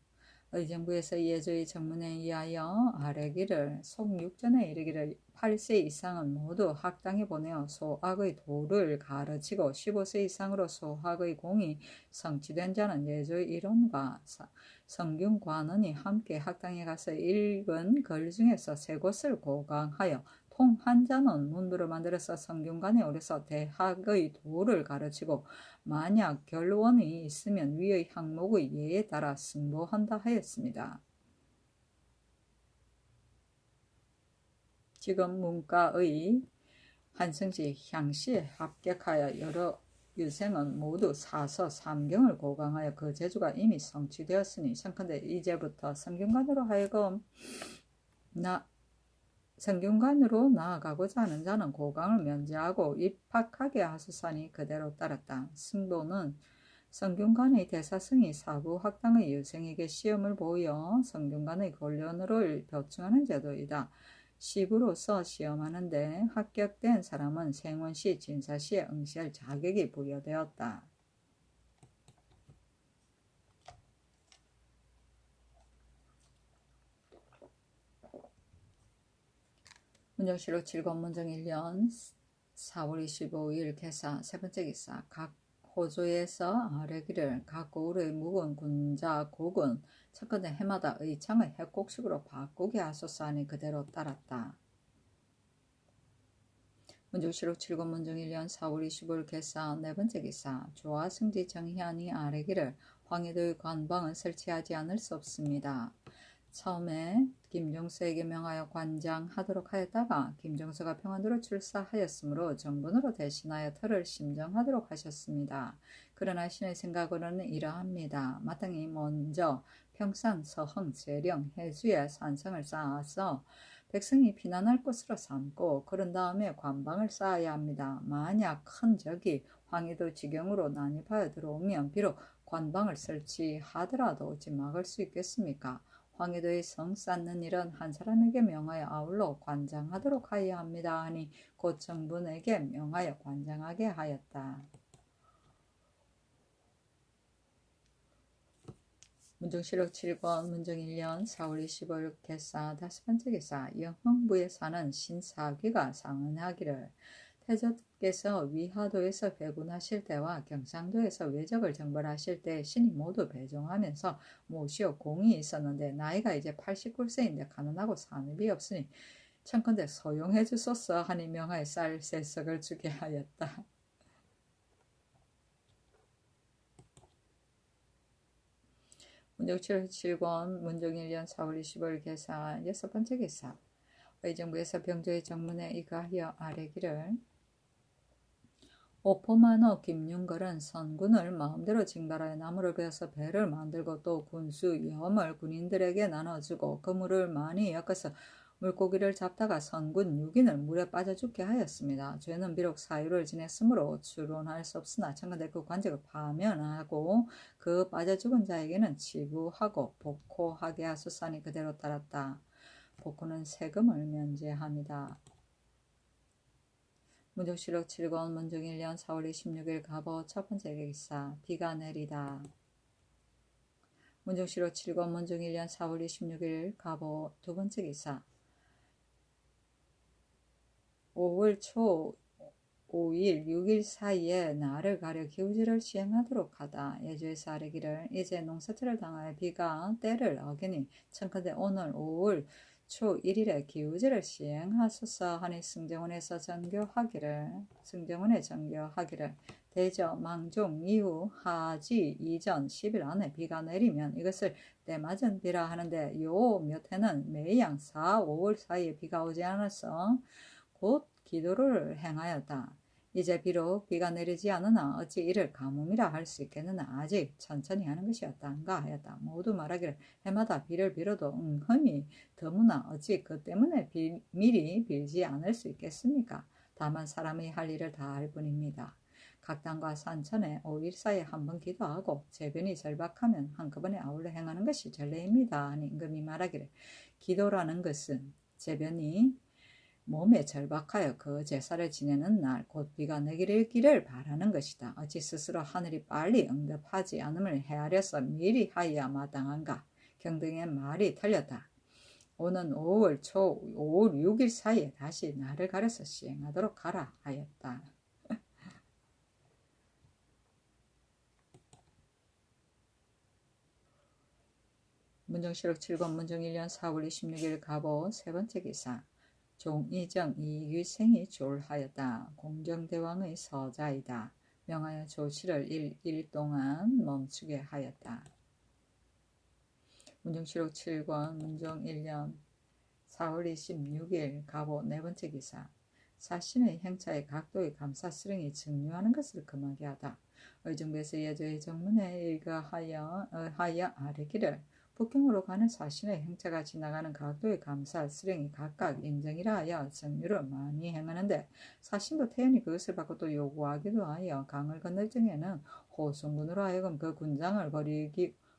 의정부에서 예조의 정문에 의하여 아뢰기를 속육전에 이르기를 8세 이상은 모두 학당에 보내어 소학의 도를 가르치고 15세 이상으로 소학의 공이 성취된 자는 예조의 이론과 성균관원이 함께 학당에 가서 읽은 글 중에서 세 곳을 고강하여 통 한 자는 문부를 만들어서 성균관에 오려서 대학의 도를 가르치고 만약 결원이 있으면 위의 항목의 예에 따라 승보한다 하였습니다. 지금 문과의 한성시 향시에 합격하여 여러 유생은 모두 사서 삼경을 고강하여 그 재주가 이미 성취되었으니 청컨대 이제부터 성균관으로 하여금 성균관으로 나아가고자 하는 자는 고강을 면제하고 입학하게 하소서니 그대로 따랐다. 승보는 성균관의 대사성이 사부학당의 유생에게 시험을 보여 성균관의 권련으로 보충하는 제도이다. 시부로서 시험하는데 합격된 사람은 생원시, 진사시에 응시할 자격이 부여되었다. 문종실록 7권 문중 1년 4월 25일 개사 세 번째 기사. 각 호조에서 아뢰기를 각 고을의 묵은 군자 곡은 첫번째 해마다 의창의 해곡식으로 바꾸게 하소서 하니 그대로 따랐다. 문종실록 7권 문중 1년 4월 25일 개사 네 번째 기사. 조화 승지 정희안이 아뢰기를 황해도의 관방은 설치하지 않을 수 없습니다. 처음에 김종서에게 명하여 관장하도록 하였다가 김종서가 평안도로 출사하였으므로 정분으로 대신하여 터를 심정하도록 하셨습니다. 그러나 신의 생각으로는 이러합니다. 마땅히 먼저 평산, 서흥, 재령, 해주에 산성을 쌓아서 백성이 피난할 곳으로 삼고 그런 다음에 관방을 쌓아야 합니다. 만약 큰 적이 황해도 지경으로 난입하여 들어오면 비록 관방을 설치하더라도 어찌 막을 수 있겠습니까? 황해도의 성 쌓는 일은 한 사람에게 명하여 아울러 관장하도록 하여야 합니다 하니 곧 정분에게 명하여 관장하게 하였다. 문정실록 7권 문정 1년 4월 25일 개사 5번째 개사 영흥부에 사는 신사귀가 상언하기를 태조께서 위화도에서 배군하실 때와 경상도에서 외적을 정벌하실 때 신이 모두 배종하면서 모시어 공이 있었는데 나이가 이제 89세인데 가난하고 산업이 없으니 청컨대 소용해 주소서 하니 명하여 쌀 세석을 주게 하였다. 문정 7권 문정 1년 4월 25일 개사 6번째 개사 의정부에서 병조의 정문에 이가하여 아뢰기를 오포만어 김윤걸은 선군을 마음대로 징발하여 나무를 베어서 배를 만들고 또 군수 염을 군인들에게 나눠주고 그물을 많이 엮어서 물고기를 잡다가 선군 6인을 물에 빠져 죽게 하였습니다. 죄는 비록 사유를 지냈으므로 추론할 수 없으나 청컨대 그 관직을 파면하고 그 빠져 죽은 자에게는 치부하고 복호하게 하소서니 그대로 따랐다. 복호는 세금을 면제합니다. 문정실록 7권 문정 1년 4월 26일 갑오 첫번째 기사 비가 내리다. 문정실록 7권 문정 1년 4월 26일 갑오 두번째 기사 5월 초 5일 6일 사이에 날을 가려 기우제를 시행하도록 하다. 예주에서 아뢰기를 이제 농사철을 당하여 비가 때를 어기니 청컨대 오늘 5월 초 1일에 기우제를 시행하소서 하니 승정원에 정교하기를 대저 망종 이후 하지 이전 10일 안에 비가 내리면 이것을 때맞은 비라 하는데 요 몇 해는 매양 4, 5월 사이에 비가 오지 않아서 곧 기도를 행하였다. 이제 비록 비가 내리지 않으나 어찌 이를 가뭄이라 할 수 있겠느냐 아직 천천히 하는 것이었단가 하였다. 모두 말하기를 해마다 비를 빌어도 흠이 드무나 어찌 그 때문에 미리 빌지 않을 수 있겠습니까? 다만 사람이 할 일을 다 할 뿐입니다. 각 당과 산천에 5일 사이에 한 번 기도하고 재변이 절박하면 한꺼번에 아울러 행하는 것이 전례입니다. 하니 임금이 말하기를 기도라는 것은 재변이 몸에 절박하여 그 제사를 지내는 날 곧 비가 내리기를 바라는 것이다. 어찌 스스로 하늘이 빨리 응답하지 않음을 헤아려서 미리 하여야 마땅한가? 경등의 말이 틀렸다. 오는 5월 6일 사이에 다시 날을 가려서 시행하도록 하라 하였다. 문정실록 7권 문정 1년 4월 26일 갑오 세번째 기사 종이정 이규생이 졸하였다. 공정대왕의 서자이다. 명하여 조치를 1일 동안 멈추게 하였다. 문정실록 7권 문정 1년 4월 26일 갑오 네번째 기사 사신의 행차에 각도의 감사스령이 증류하는 것을 금하게 하다. 의정부에서 예조의 정문에 일가하여 아뢰기를 북경으로 가는 사신의 행차가 지나가는 각도의 감사 수령이 각각 인정이라 하여 정류를 많이 행하는데 사신도 태연히 그것을 받고 또 요구하기도 하여 강을 건널 적에는 호송군으로 하여금 그 군장을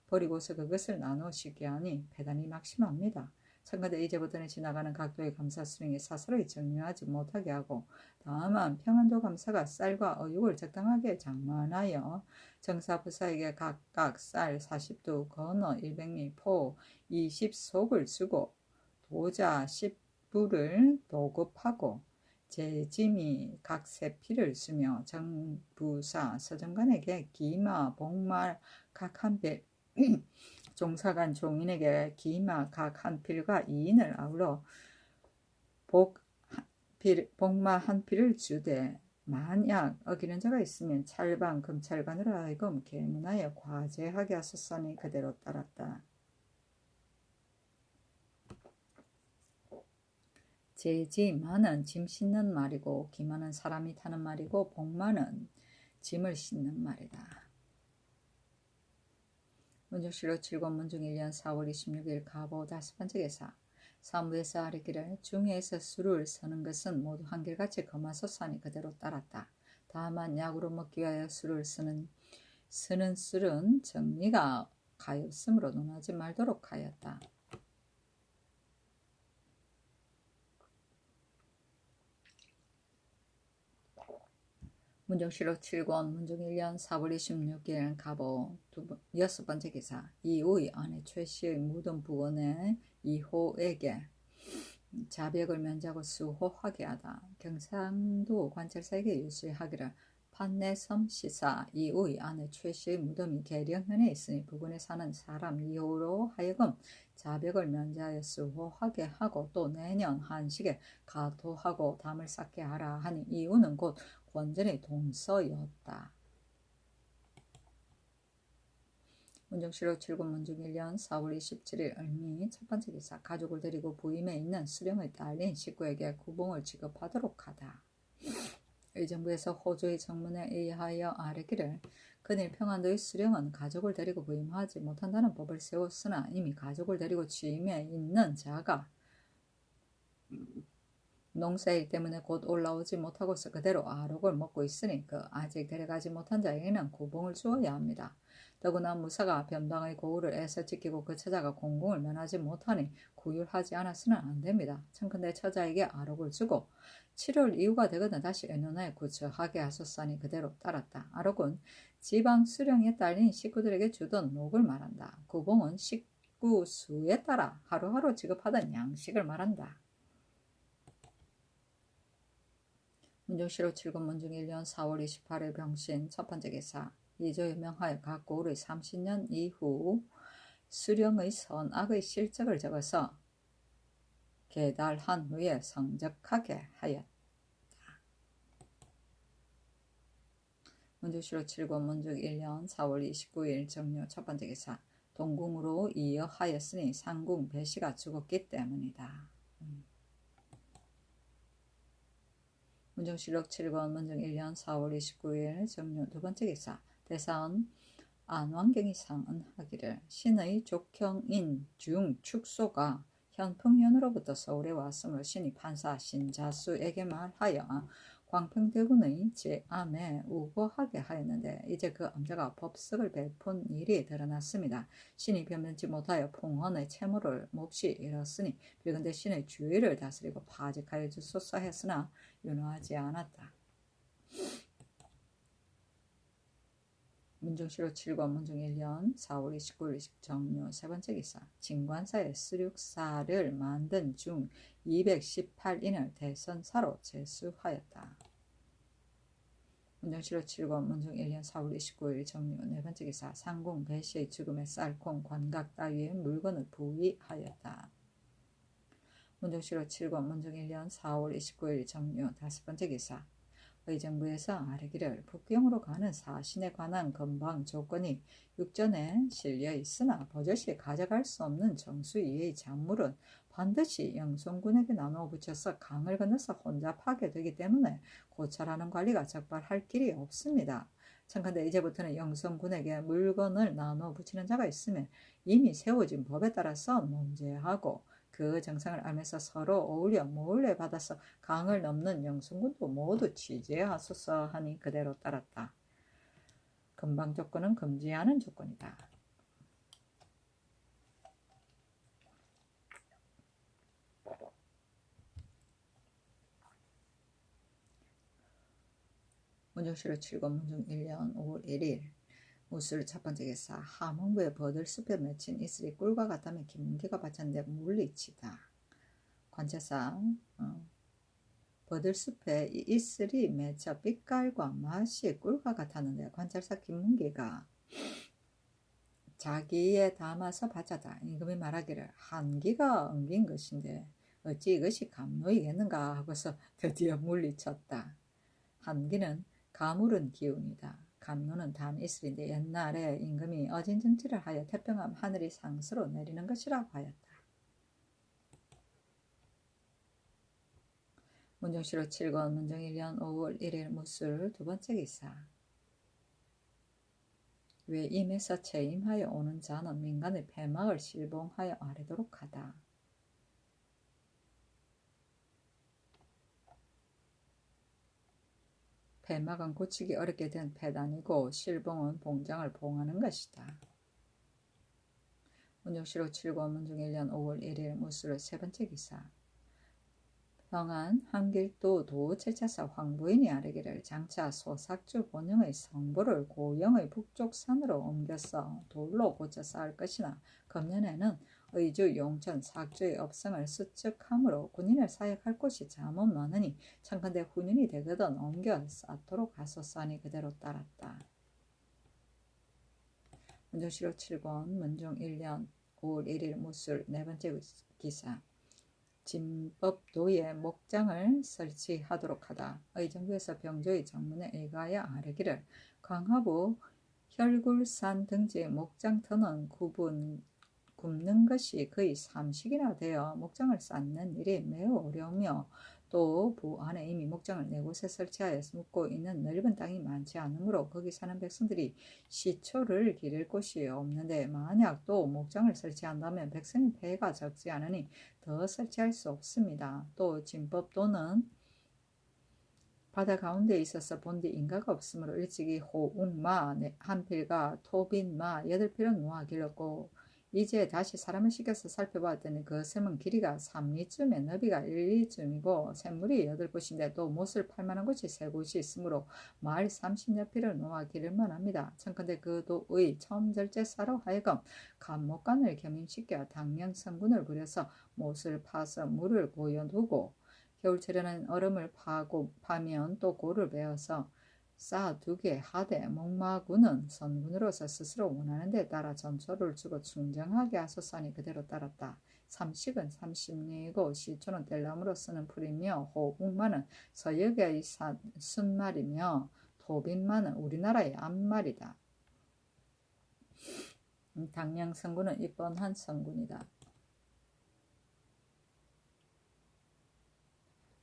버리고서 그것을 나누시게 하니 패단이 막심합니다. 청컨대 이제부터는 지나가는 각도의 감사 수령이 사사로이 정류하지 못하게 하고 다만 평안도 감사가 쌀과 어육을 적당하게 장만하여 정사부사에게 각각 쌀 40두, 건어 100리, 포 20속을 주고 도자 10부를 도급하고 제짐이 각 3필을 주며 정부사 서정관에게 기마, 복말 각 한 필, 종사관 종인에게 기마 각 한 필과 2인을 아울러 복마 한 필을 주되 만약 어기는 자가 있으면 찰방 검찰관으로 하여금 계문하여 과제하게 하소서니 그대로 따랐다. 제지만은 짐 싣는 말이고 기만은 사람이 타는 말이고 복만은 짐을 싣는 말이다. 문중실록 7권 문중 1년 4월 26일 가보 5번째 기사. 사무에서 아뢰기를 중에서 술을 서는 것은 모두 한결같이 거마솥사니 그대로 따랐다. 다만 약으로 먹기 위하여 술을 쓰는 술은 정리가 가엾으므로 논하지 말도록 하였다. 문정실록 7권 문중 1년 4월 26일 가보 6번째 기사. 이의 아내 최씨의 묻은 부원의 이호에게 자백을 면제하고 수호하게 하다. 경상도 관찰사에게 유수하기를 판내섬 시사 이의 아내 최씨의 무덤이 계령현에 있으니 부근에 사는 사람 이호로 하여금 자백을 면제하여 수호하게 하고 또 내년 한식에 가토하고 담을 쌓게 하라 하니 이유는 곧 권전의 동서였다. 문정실록 7권 문중 1년 4월 27일 을미 첫번째 기사. 가족을 데리고 부임에 있는 수령의 딸린 식구에게 구봉을 지급하도록 하다. 의정부에서 호조의 정문에 의하여 아뢰기를 근일 평안도의 수령은 가족을 데리고 부임하지 못한다는 법을 세웠으나 이미 가족을 데리고 취임에 있는 자가 농사일 때문에 곧 올라오지 못하고서 그대로 아록을 먹고 있으니 그 아직 데려가지 못한 자에게는 구봉을 주어야 합니다. 더구나 무사가 변방의 고을을 애써 지키고 그 처자가 공공을 면하지 못하니 구휼하지 않았으면 안됩니다. 청컨대 처자에게 아록을 주고 7월 이후가 되거든 다시 의논하여 구처하게 하소서니 그대로 따랐다. 아록은 지방 수령에 딸린 식구들에게 주던 녹을 말한다. 구봉은 식구 수에 따라 하루하루 지급하던 양식을 말한다. 문중실록 7권 문중 1년 4월 28일 병신 첫번째 기사. 이조에 명하여 각 고을의 30년 이후 수령의 선악의 실적을 적어서 계달한 후에 성적하게 하였다. 문중실록 7권 문중 1년 4월 29일 정료 첫번째 기사. 동궁으로 이어하였으니 상궁 배씨가 죽었기 때문이다. 문정실록 7권 문정 1년 4월 29일 정료 두번째 기사. 대사은 안왕경이 상언하기를 신의 족형인 중 축소가 현풍현으로부터 서울에 왔으므로 신이 판사 신자수에게 말하여 광평대군의 제암에 우거하게 하였는데 이제 그 암자가 법석을 베푼 일이 드러났습니다. 신이 변변치 못하여 풍헌의 채무를 몹시 잃었으니 빌근대 신의 주의를 다스리고 파직하여 주소서 했으나 윤호하지 않았다. 문정실록 7권 문중 1년 4월 29일 정료 세번째 기사. 진관사의 수륙사를 만든 중 218인을 대선사로 제수하였다. 문정실록 7권 문중 1년 4월 29일 정료 네번째 기사. 상궁 배씨의 죽음에 쌀콩 관각 따위의 물건을 부의하였다. 문정실록 7권 문중 1년 4월 29일 정료 다섯번째 기사. 의정부에서 아뢰기를 북경으로 가는 사신에 관한 건방 조건이 육전에 실려 있으나 버젓이 가져갈 수 없는 정수 이의 작물은 반드시 영송군에게 나누어 붙여서 강을 건너서 혼자 파게 되기 때문에 고찰하는 관리가 적발할 길이 없습니다. 청컨대 이제부터는 영송군에게 물건을 나누어 붙이는 자가 있으면 이미 세워진 법에 따라서 문제하고 그 정상을 알면서 서로 어울려 몰래 받아서 강을 넘는 영순군도 모두 취재하소서 하니 그대로 따랐다. 금방 조건은 금지하는 조건이다. 문정실록 7권 문중 1년 5월 1일 무술 첫번째 기사. 함흥부의 버들숲에 맺힌 이슬이 꿀과 같다며 김문기가 바쳤는데 물리치다. 관찰사 버들숲에 이슬이 맺혀 빛깔과 맛이 꿀과 같았는데 관찰사 김문기가 자기에 담아서 바쳤다. 임금이 말하기를 한기가 엉긴 것인데 어찌 이것이 감로이겠는가 하고서 드디어 물리쳤다. 한기는 가물은 기운이다. 감로는 단 이슬인데 옛날에 임금이 어진정치를 하여 태평함 하늘이 상수로 내리는 것이라고 하였다. 문정시로 7권 문정 1년 5월 1일 무술 두 번째 기사. 왜 임에서 채임하여 오는 자는 민간의 폐막을 실봉하여 아뢰도록 하다. 폐막은 고치기 어렵게 된 폐단이고 실봉은 봉장을 봉하는 것이다. 문정시로 7권 문정 1년 5월 1일 무술 세 번째 기사. 평안 한길도 도체차사 황부인이 아뢰기를 장차 소삭주 본영의 성부를 고영의 북쪽산으로 옮겨서 돌로 고쳐 쌓을 것이나 금년에는 의주 용천 삭주의 업성을 수축하므로 군인을 사역할 곳이 잠은 많으니 청컨대 훈인이 되거든 옮겨 쌓도록 하소서하니 그대로 따랐다. 문정시로 7권 문정 1년 5월 1일 무술 네 번째 기사. 진법도에 목장을 설치하도록 하다. 의정부에서 병조의 정문에 의가하여 아뢰기를 광화부 혈굴산 등지의 목장터는 굽는 것이 거의 30이나 되어 목장을 쌓는 일이 매우 어려우며 또 부 안에 이미 목장을 4곳에 설치하여 묻고 있는 넓은 땅이 많지 않으므로 거기 사는 백성들이 시초를 기를 곳이 없는데 만약 또 목장을 설치한다면 백성의 폐해가 적지 않으니 더 설치할 수 없습니다. 또 진법도는 바다 가운데 있어서 본디 인가가 없으므로 일찍이 호웅마 한 필과 토빈마 8필은 놓아 길렀고 이제 다시 사람을 시켜서 살펴봤더니 그 샘은 길이가 3리쯤에 너비가 1리쯤이고 샘물이 8곳인데 또 못을 팔만한 곳이 3곳이 있으므로 말 30여 필을 놓아 기를만 합니다. 청컨대 그 도의 첨절제사로 하여금 간목간을 겸임시켜 당명성군을 부려서 못을 파서 물을 고여두고 겨울철에는 얼음을 파면 또 고를 베어서 쌓아두게 하되 목마군은 선군으로서 스스로 원하는 데 따라 전초를 주고 충정하게 하소서하니 그대로 따랐다. 삼식은 30리이고 시초는 뗄나무로 쓰는 풀이며 호웅마는 서역의 순말이며 토빈마는 우리나라의 앞말이다. 당명성군은 입번한 성군이다.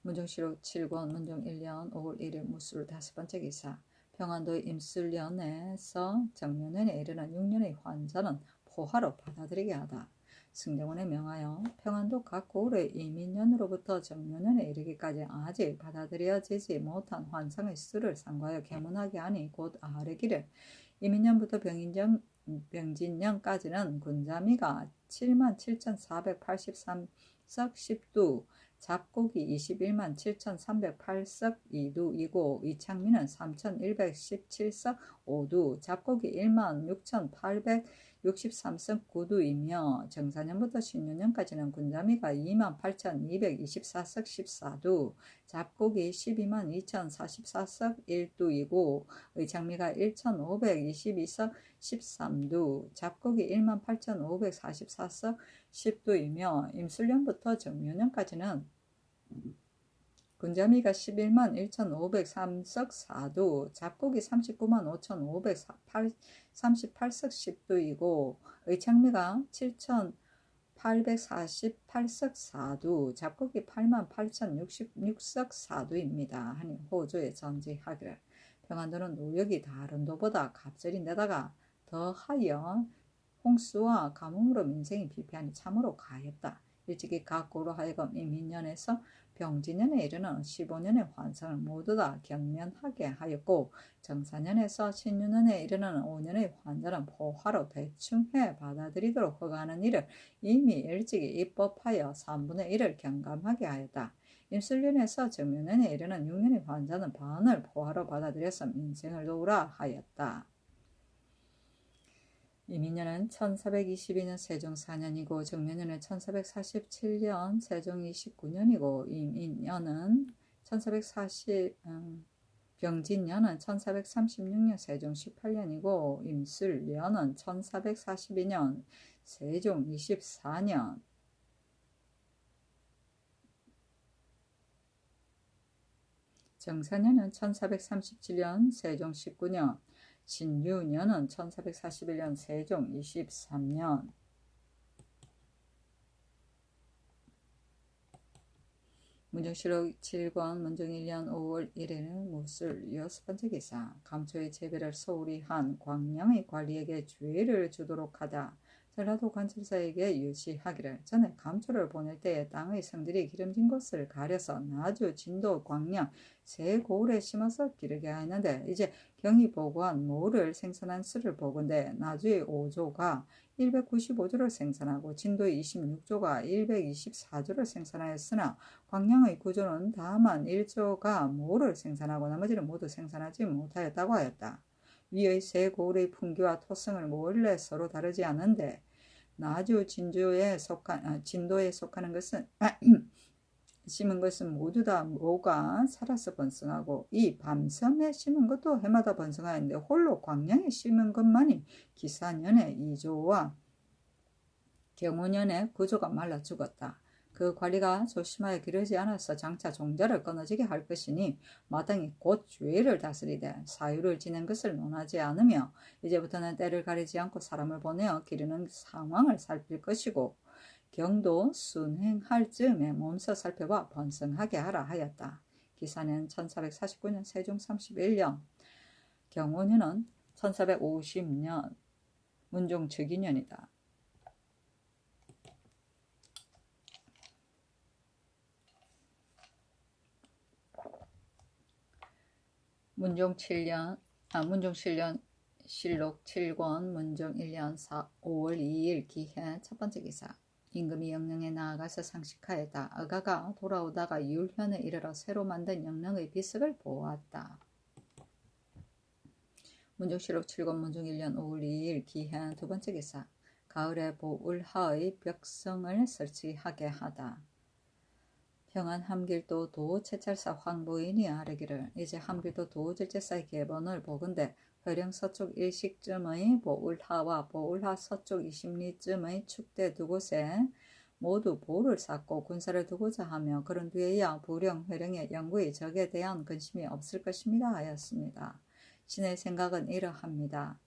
문정시로 7권 문정 1년 5월 1일 무술 5번째 기사. 평안도의 임술년에서 정년년에 이르는 6년의 환자는 포화로 받아들이게 하다. 승정원에 명하여 평안도 각 고을의 이민년으로부터 정년년에 이르기까지 아직 받아들여지지 못한 환상의 수를 상고하여 계문하게 하니 곧 아뢰기를 이민년부터 병진년까지는 군자미가 77,483석 10두 잡곡이 217,308석 2두이고 이창민은 3,117석 5두 잡곡이 16,863석 9두이며 정사년부터 신유년까지는 군자미가 28,224석 14두 잡곡이 122,044석 1두이고 의창미가 1,522석 13두 잡곡이 18,544석 10두이며 임술년부터 정묘년까지는 군자미가 111,1,503석 4두 잡곡이 395,538석 10두이고 의창미가 7,848석 4두 잡곡이 88,066석 4두입니다. 하니 호조에 전지하기를 평안도는 노역이 다른 도보다 갑절인데다가 더하여 홍수와 가뭄으로 민생이 비패하니 참으로 가엾다. 일찍이 각 고로 하여금 이민년에서 병진년에 이르는 15년의 환상을 모두 다 경면하게 하였고 정사년에서 신유년에 이르는 5년의 환자는 포화로 대충해 받아들이도록 허가하는 일을 이미 일찍이 입법하여 3분의 1을 경감하게 하였다. 임술년에서 정묘년에 이르는 6년의 환자는 반을 포화로 받아들여서 민생을 도우라 하였다. 이민년은 1422년 세종 4년이고 정묘년은 1447년 세종 29년이고 이민년은 병진년은 1436년 세종 18년이고 임술년은 1442년 세종 24년 정사년은 1437년 세종 19년 신유년은 1441년 세종 23년 문정실록 7권 문정 1년 5월 1일은 무술 6번째 기사. 감초의 재배를 소홀히 한 광량의 관리에게 주의를 주도록 하다. 전라도 관찰사에게 유시하기를. 전에 감초를 보낼 때에 땅의 성들이 기름진 곳을 가려서 나주, 진도, 광량 세 고을에 심어서 기르게 하였는데 이제 경이 보고한 모를 생산한 수를 보건대 나주의 5조가 195조를 생산하고 진도의 26조가 124조를 생산하였으나 광량의 9조는 다만 1조가 모를 생산하고 나머지는 모두 생산하지 못하였다고 하였다. 위의 세 고을의 풍기와 토성을 원래 서로 다르지 않은데 나주, 진도에 속하는 것은 심은 것은 모두 다 모가 살아서 번성하고 이 밤섬에 심은 것도 해마다 번성하였는데 홀로 광량에 심은 것만이 기사년에 2조와 경우년에 9조가 말라 죽었다. 그 관리가 조심하여 기르지 않아서 장차 종자를 끊어지게 할 것이니 마땅히 곧 주의를 다스리되 사유를 지낸 것을 논하지 않으며 이제부터는 때를 가리지 않고 사람을 보내어 기르는 상황을 살필 것이고 경도 순행할 즈음에 몸서 살펴봐 번성하게 하라 하였다. 기사는 1449년 세종 31년, 경호년은 1450년 문종 즉위년이다. 문종 7년 실록 7권 문종 1년 5월 2일 기해 첫 번째 기사. 임금이 영릉에 나아가서 상식하였다. 의가가 돌아오다가 율현에 이르러 새로 만든 영릉의 비석을 보았다. 문종실록 7권 문종 1년 5월 2일 기해 두 번째 기사. 가을에 보울하의 벽성을 설치하게 하다. 평안 함길도 도 채찰사 황보인이 아뢰기를 이제 함길도 도 질제사의 계본을 보건대 회령 서쪽 일식쯤의 보울하와 보울하 서쪽 20리쯤의 축대 두 곳에 모두 보를 쌓고 군사를 두고자 하며 그런 뒤에야 부령 회령의 영구히 적에 대한 근심이 없을 것입니다 하였습니다. 신의 생각은 이러합니다.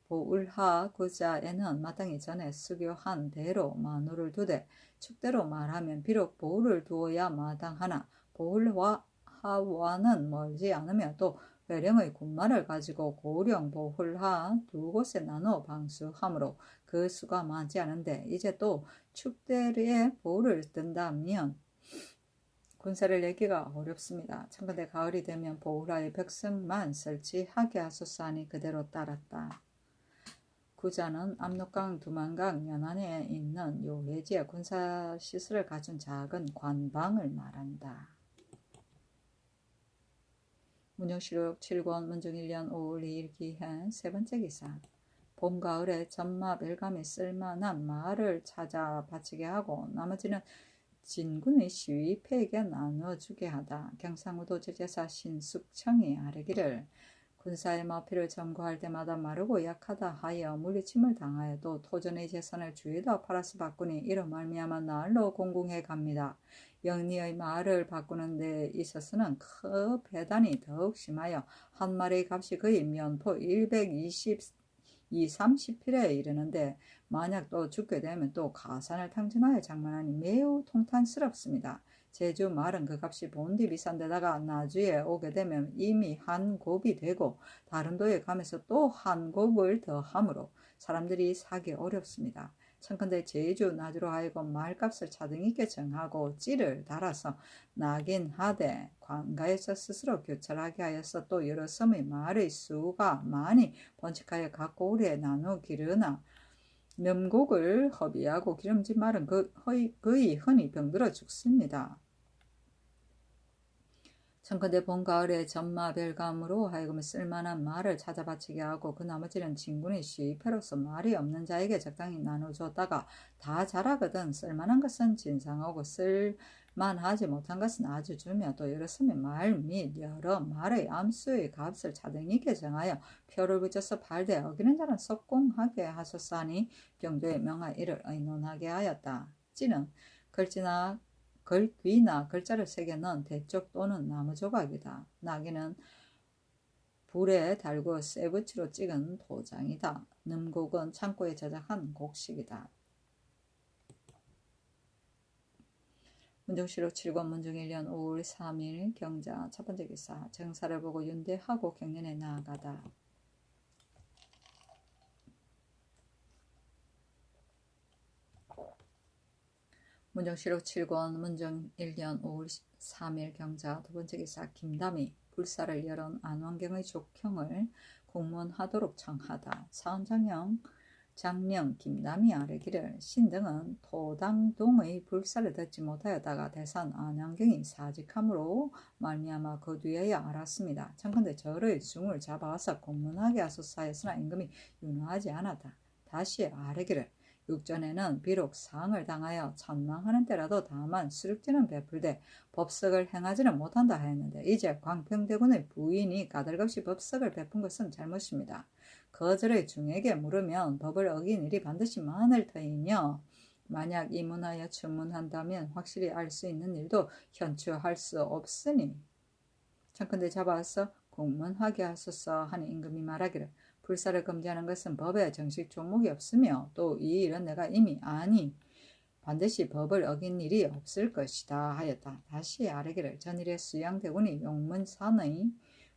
보울하 구자에는 마땅히 전에 수교한 대로 만우를 두되 축대로 말하면 비록 보울을 두어야 마땅하나 보울하와는 멀지 않으며 또 회령의 군마를 가지고 고령 보울하 두 곳에 나누어 방수하므로 그 수가 많지 않은데 이제 또 축대에 보울을 뜬다면 군사를 내기가 어렵습니다. 청컨대 가을이 되면 보울하의 벽성만 설치하게 하소서 하니 그대로 따랐다. 구자는 압록강 두만강 연안에 있는 요해지의 군사시설을 갖춘 작은 관방을 말한다. 문정실록 7권 문종 1년 5월 2일 기해 세 번째 기사. 봄, 가을에 전마, 벨감이 쓸만한 말을 찾아 바치게 하고 나머지는 진군의 시위패에게 나누어주게 하다. 경상우도 제제사 신숙청이 아뢰기를 군사의 마피를 점거할 때마다 마르고 약하다 하여 물리침을 당하여도 토전의 재산을 주에다 팔아서 바꾸니 이로 말미암아 날로 공공해 갑니다. 영리의 말을 바꾸는 데 있어서는 그 배단이 더욱 심하여 한 마리의 값이 거의 면포 120-30필에 이르는데 만약 또 죽게 되면 또 가산을 탕진하여 장만하니 매우 통탄스럽습니다. 제주 말은 그 값이 본디 비싼데다가 나주에 오게 되면 이미 한 곱이 되고 다른 도에 가면서 또 한 곱을 더하므로 사람들이 사기 어렵습니다. 청컨대 제주 나주로 하여금 말값을 차등있게 정하고 찌를 달아서 나긴 하되 관가에서 스스로 교찰하게 하여서 또 여러 섬의 말의 수가 많이 번식하여 각 고을에 나누어 기르나 명곡을 허비하고 기름진 말은 거의 흔히 병들어 죽습니다. 청컨대 봄, 가을에 전마, 벨감으로 하여금 쓸만한 말을 찾아 바치게 하고 그 나머지는 진군의 시패로서 말이 없는 자에게 적당히 나눠줬다가 다 자라거든 쓸만한 것은 진상하고 쓸만하지 못한 것은 아주 주며 또 여러 섬의 말 및 여러 말의 암수의 값을 차등있게 정하여 표를 붙여서 팔되 어기는 자는 석공하게 하소서 하니 경도에 명하 이를 의논하게 하였다. 찌는 글귀나 글자를 새겨 넣은 대쪽 또는 나무 조각이다. 나귀는 불에 달고 쇠붙이로 찍은 도장이다. num곡은 창고에 저작한 곡식이다. 문정시로 7권 문정 1년 5월 3일 경자 첫 번째 기사 정사를 보고 윤대하고 경련에 나아가다. 문정시록 7권 문정 1년 5월 3일 경자 두 번째 기사 김담이 불사를 열은 안원경의 족형을 공문하도록 청하다. 사원장령 장령 김남이 아뢰기를 신등은 토당동의 불사를 듣지 못하였다가 대산 안원경이 사직함으로 말미암아 그 뒤에야 알았습니다. 청컨대 절의 중을 잡아와서 공문하게 하소서 하였으나 임금이 윤호하지 않았다. 다시 아뢰기를 육전에는 비록 상을 당하여 천망하는 때라도 다만 수륙지는 베풀되 법석을 행하지는 못한다 하였는데 이제 광평대군의 부인이 까닭없이 법석을 베푼 것은 잘못입니다. 거절의 중에게 물으면 법을 어긴 일이 반드시 많을 터이며 만약 이문하여 추문한다면 확실히 알 수 있는 일도 현추할 수 없으니 청컨대 잡아서 공문하게 하소서 하니 임금이 말하기를 불사를 금지하는 것은 법에 정식 종목이 없으며 또 이 일은 내가 이미 아니 반드시 법을 어긴 일이 없을 것이다 하였다. 다시 아뢰기를 전일에 수양대군이 용문산의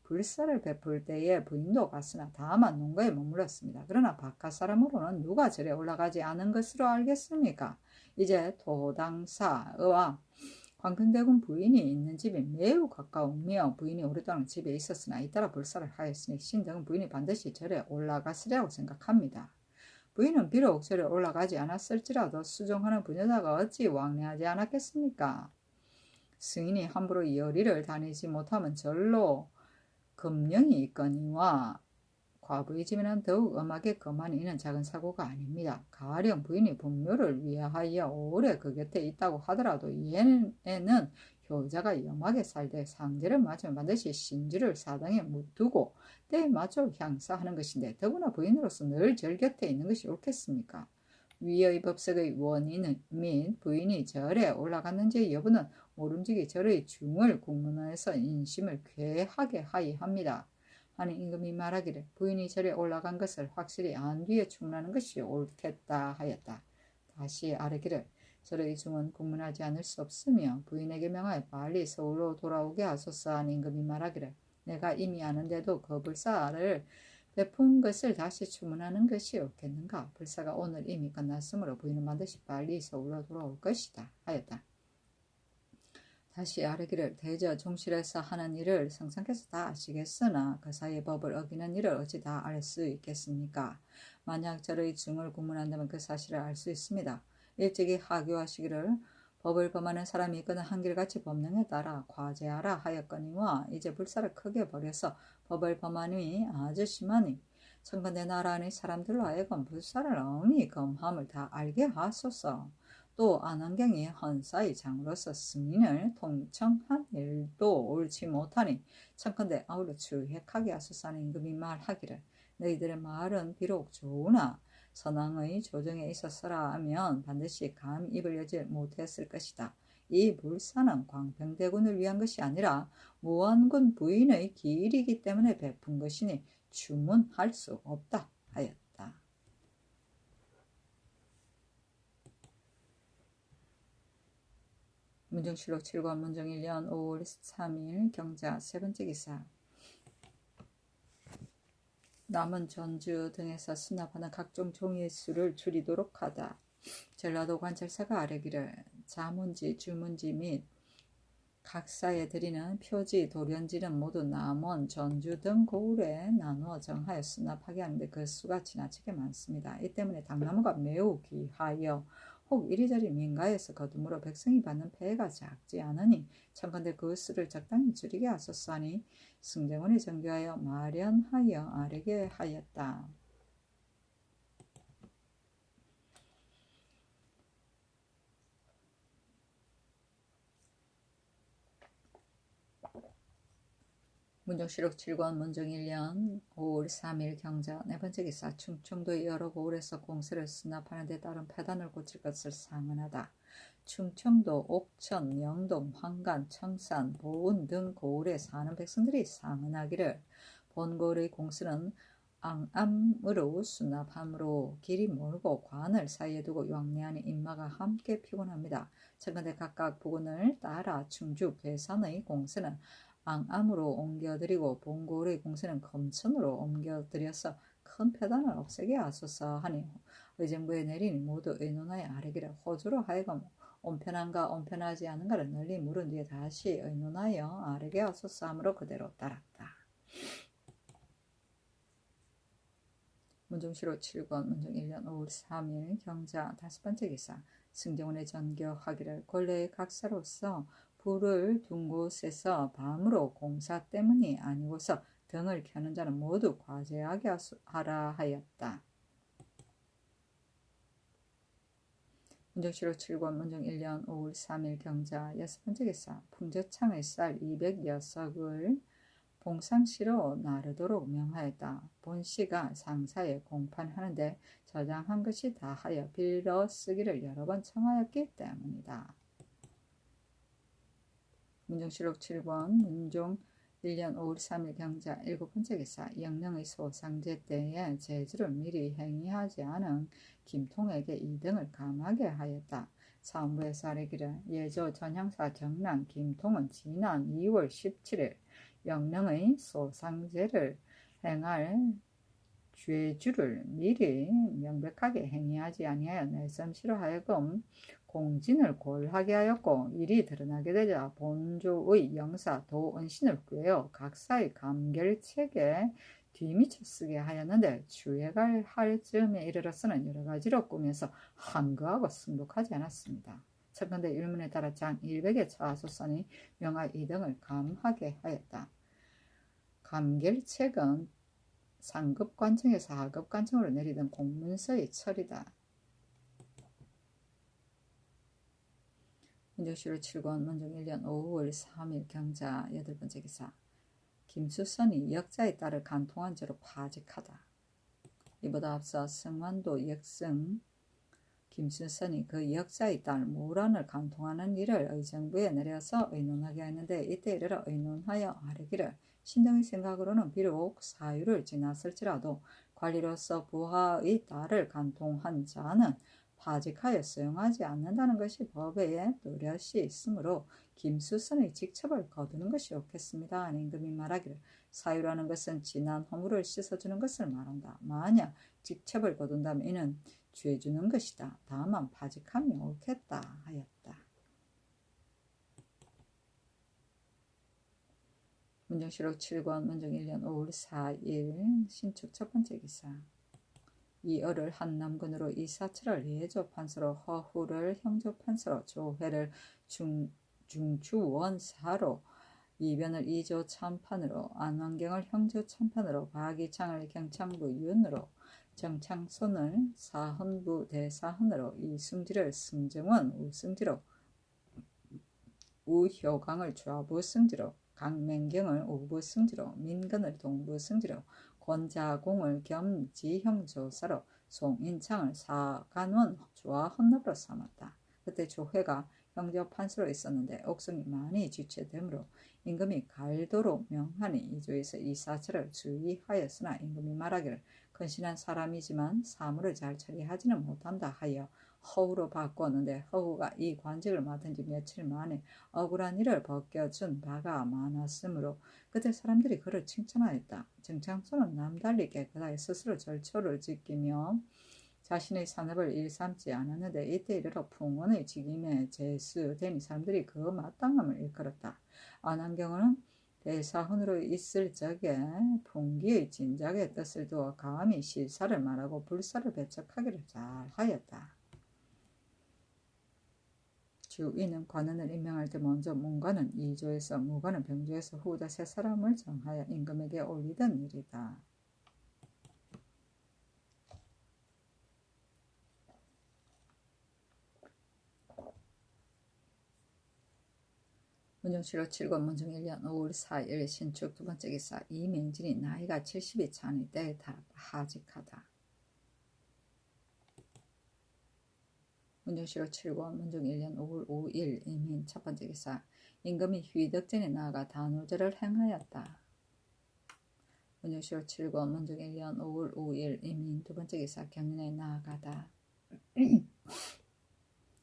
불사를 베풀 때에 부인도 갔으나 다만 농가에 머물렀습니다. 그러나 바깥 사람으로는 누가 절에 올라가지 않은 것으로 알겠습니까? 이제 도당사와 광평대군 부인이 있는 집이 매우 가까우며 부인이 오랫동안 집에 있었으나 잇따라 불사를 하였으니 신등은 부인이 반드시 절에 올라갔으리라고 생각합니다. 부인은 비록 절에 올라가지 않았을지라도 수종하는 부녀자가 어찌 왕래하지 않았겠습니까? 승인이 함부로 열의를 다니지 못하면 절로 금령이 있거니와 과부의 집에는 더욱 엄하게 금하니 이는 작은 사고가 아닙니다. 가령 부인이 분묘를 위하여 오래 그 곁에 있다고 하더라도 얘는 효자가 염하게 살되 상제를 맞으면 반드시 신주를 사당에 묻두고 때에 맞춰 향사하는 것인데 더구나 부인으로서 늘 절 곁에 있는 것이 옳겠습니까? 위의 법석의 원인 및 부인이 절에 올라갔는지의 여부는 모름지기 절의 중을 국문화해서 인심을 쾌하게 하이합니다. 하니 임금이 말하기를 부인이 절에 올라간 것을 확실히 안 뒤에 충나는 것이 옳겠다 하였다. 다시 아뢰기를 절의 중은 국문하지 않을 수 없으며 부인에게 명하여 빨리 서울로 돌아오게 하소서 하니 임금이 말하기를 내가 이미 아는데도 그 불사를 베푼 것을 다시 추문하는 것이 옳겠는가? 불사가 오늘 이미 끝났으므로 부인은 반드시 빨리 서울로 돌아올 것이다 하였다. 다시 아뢰기를 대저 종실에서 하는 일을 성상께서 다 아시겠으나 그 사이에 법을 어기는 일을 어찌 다 알 수 있겠습니까? 만약 절의 중을 구문한다면 그 사실을 알 수 있습니다. 일찍이 하교하시기를 법을 범하는 사람이 있거든 한결같이 법령에 따라 과제하라 하였거니와 이제 불사를 크게 버려서 법을 범하니 아주 심하니 청컨대 나라 안의 사람들로 하여금 불사를 엄히 검함을 다 알게 하소서. 또 안원경이 헌사의 장으로서 승인을 통청한 일도 옳지 못하니 청컨대 아울러 추획하게 하소서 하는 임금이 말하기를 너희들의 말은 비록 좋으나 선왕의 조정에 있었으라 하면 반드시 감 입을 여지 못했을 것이다. 이 불사는 광평대군을 위한 것이 아니라 무원군 부인의 기일이기 때문에 베푼 것이니 추문할 수 없다 하였다. 문정실록 7권 문정 1년 5월 3일 경자 세 번째 기사 남은 전주 등에서 수납하는 각종 종이의 수를 줄이도록 하다. 전라도 관찰사가 아뢰기를 자문지, 주문지 및 각사에 드리는 표지, 돌연지는 모두 남원, 전주 등 고을에 나누어 정하여 수납하게 하는데 그 수가 지나치게 많습니다. 이 때문에 당나무가 매우 귀하여 혹 이리저리 민가에서 거둠으로 백성이 받는 폐해가 작지 않으니 청컨대 그 수를 적당히 줄이게 하소서 하니 승정원이 정교하여 마련하여 아뢰게 하였다. 문정실록 7권 문정 1년 5월 3일 경자 네 번째 기사 충청도의 여러 고을에서 공세를 수납하는 데 따른 폐단을 고칠 것을 상언하다. 충청도, 옥천, 영동, 황간, 청산, 보은 등 고을에 사는 백성들이 상언하기를 본 고을의 공수는 앙암으로 수납함으로 길이 멀고 관을 사이에 두고 왕래하는 인마가 함께 피곤합니다. 청근대 각각 부근을 따라 충주 괴산의 공세는 앙암으로 옮겨드리고 봉골의 공세는 검천으로 옮겨드려서 큰 패단을 없애게 하소서 하니 의정부에 내리니 모두 의논하여 아뢰기를 호주로 하여금 온편한가 온편하지 않은가를 널리 물은 뒤에 다시 의논하여 아뢰게 하소서 하므로 그대로 따랐다. 문종시로 7권 문종 1년 5월 3일 경자 5번째 기사 승정원의 전교하기를 권례의 각사로서 불을 둔 곳에서 밤으로 공사 때문이 아니고서 등을 켜는 자는 모두 과제하게 하라 하였다. 문종시로 7권 문종 1년 5월 3일 경자 6번째 기사 풍저창의 쌀 206을 봉상시로 나르도록 명하였다. 본시가 상사에 공판하는데 저장한 것이 다하여 빌어 쓰기를 여러 번 청하였기 때문이다. 문종시록 7권 문종 1년 5월 3일 경자 7번째 기사 영령의 소상제 때에 제주를 미리 행위하지 않은 김통에게 2등을 감하게 하였다. 사원부에서 아뢰기를 예조 전형사 정랑 김통은 지난 2월 17일 영령의 소상제를 행할 죄주를 미리 명백하게 행위하지 아니하여 내섬시로 하여금 공진을 골하게 하였고 일이 드러나게 되자 본조의 영사 도은신을 꾀어 각사의 감결책에 뒤미쳐 쓰게 하였는데 주회갈 할 즈음에 이르러서는 여러 가지로 꾸며서 한거하고 승복하지 않았습니다. 청근대 일문에 따라 장 100에 처하소서니 명하 2등을 감하게 하였다. 감결책은 상급관청에서 하급관청으로 내리던 공문서의 처리다. 문종시로 7권 문종 1년 5월 3일 경자 8번째 기사 김수선이 역자의 딸을 간통한 죄로 파직하다. 이보다 앞서 승완도 역승 김수선이 그 역자의 딸 모란을 간통하는 일을 의정부에 내려서 의논하게 했는데 이때 이르러 의논하여 아뢰기를 신등의 생각으로는 비록 사유를 지났을지라도 관리로서 부하의 딸을 간통한 자는 파직하여 수용하지 않는다는 것이 법에 뚜렷이 있으므로 김수선의 직첩을 거두는 것이 옳겠습니다. 임금이 말하기를 사유라는 것은 지난 허물을 씻어주는 것을 말한다. 만약 직첩을 거둔다면 이는 죄 주는 것이다. 다만 파직함이 옳겠다 하였다. 문종시록 7권 문종 1년 5월 4일 신축 첫번째 기사 이어를 한남군으로 이사철을 예조 판서로 허후를 형조 판서로 조회를 중추원사로 이변을 이조 참판으로 안환경을 형조 참판으로 박이창을 경창부 윤으로 정창손을 사헌부 대사헌으로 이승지를 승정원 우승지로 우효강을 좌부 승지로 강맹경을 우부 승지로 민근을 동부 승지로 권자공을 겸지형 조사로 송인창을 사간원 좌헌납으로 삼았다. 그때 조회가 형조 판서로 있었는데 옥성이 많이 지체되므로 임금이 갈도로 명하니 이조에서 이사철을 주의하였으나 임금이 말하기를 근신한 사람이지만 사물을 잘 처리하지는 못한다 하여 허우로 바꾸었는데 허우가 이 관직을 맡은 지 며칠 만에 억울한 일을 벗겨준 바가 많았으므로 그때 사람들이 그를 칭찬하였다. 정창손은 남달리 깨끗하게 스스로 절초를 지키며 자신의 산업을 일삼지 않았는데 이때 이르러 풍원의 직임에 제수되니 사람들이 그 마땅함을 일컬었다. 안환경은 대사헌으로 있을 적에 풍기의 진작의 뜻을 두어 감히 실사를 말하고 불사를 배척하기를 잘하였다. 주인은 관원을 임명할 때 먼저 문관은 2조에서 무관은 병조에서 후자 3사람을 정하여 임금에게 올리던 일이다. 문종시로 7권 문종 1년 5월 4일 신축 2번째 기사 이맹진이 나이가 70이 차니 때에 다 하직하다. 문종시로 7권 문종 1년 5월 5일 이민 첫번째 기사 임금이 휘덕전에 나아가 단오제를 행하였다. 문정시록 7권 문정 1년 5월 5일 이민 두 번째 기사 경연에 나아가다.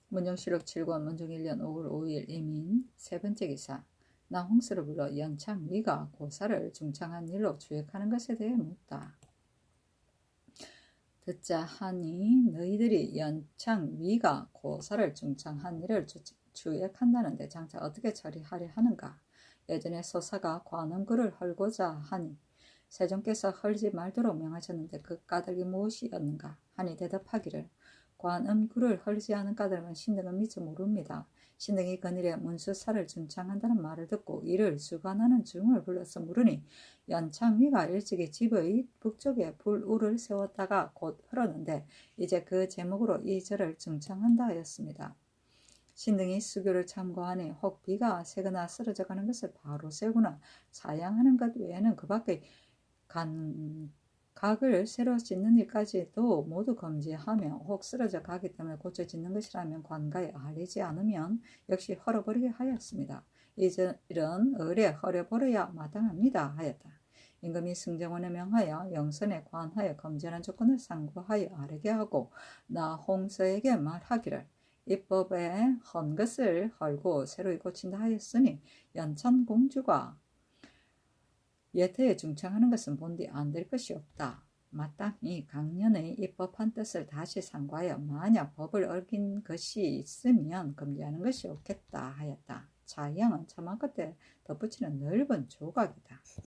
문정시록 7권 문정 1년 5월 5일 이민 세 번째 기사 나 홍수를 불러 연창 네가 고사를 중창한 일로 주역하는 것에 대해 묻다. 듣자 하니 너희들이 연창 위가 고사를 중창한 일을 주역한다는데 장차 어떻게 처리하려 하는가. 예전에 소사가 관음구를 헐고자 하니 세종께서 헐지 말도록 명하셨는데 그 까닭이 무엇이었는가 하니 대답하기를 관음구를 헐지 않은 까닭은 신등은 미처 모릅니다. 신등이 그늘에 문수사를 중창한다는 말을 듣고 이를 주관하는 중을 불러서 물으니 연창위가 일찍이 집의 북쪽에 불우를 세웠다가 곧 흘렀는데 이제 그 제목으로 이 절을 중창한다 하였습니다. 신등이 수교를 참고하니 혹 비가 새거나 쓰러져 가는 것을 바로 세우거나 사양하는 것 외에는 그 밖의 각을 새로 짓는 일까지도 모두 금지하며 혹 쓰러져 가기 때문에 고쳐 짓는 것이라면 관가에 알리지 않으면 역시 헐어버리게 하였습니다. 이 절은 을에 헐어버려야 마땅합니다 하였다. 임금이 승정원에 명하여 영선에 관하여 검전한 조건을 상고하여 아뢰게 하고 나 홍서에게 말하기를 입법에 헌 것을 헐고 새로 고친다 하였으니 연천공주가 예태에 중창하는 것은 본디 안 될 것이 없다. 마땅히 강년의 입법한 뜻을 다시 상고하여 만약 법을 어긴 것이 있으면 금지하는 것이 옳겠다 하였다. 자양은 차마 끝에 덧붙이는 넓은 조각이다.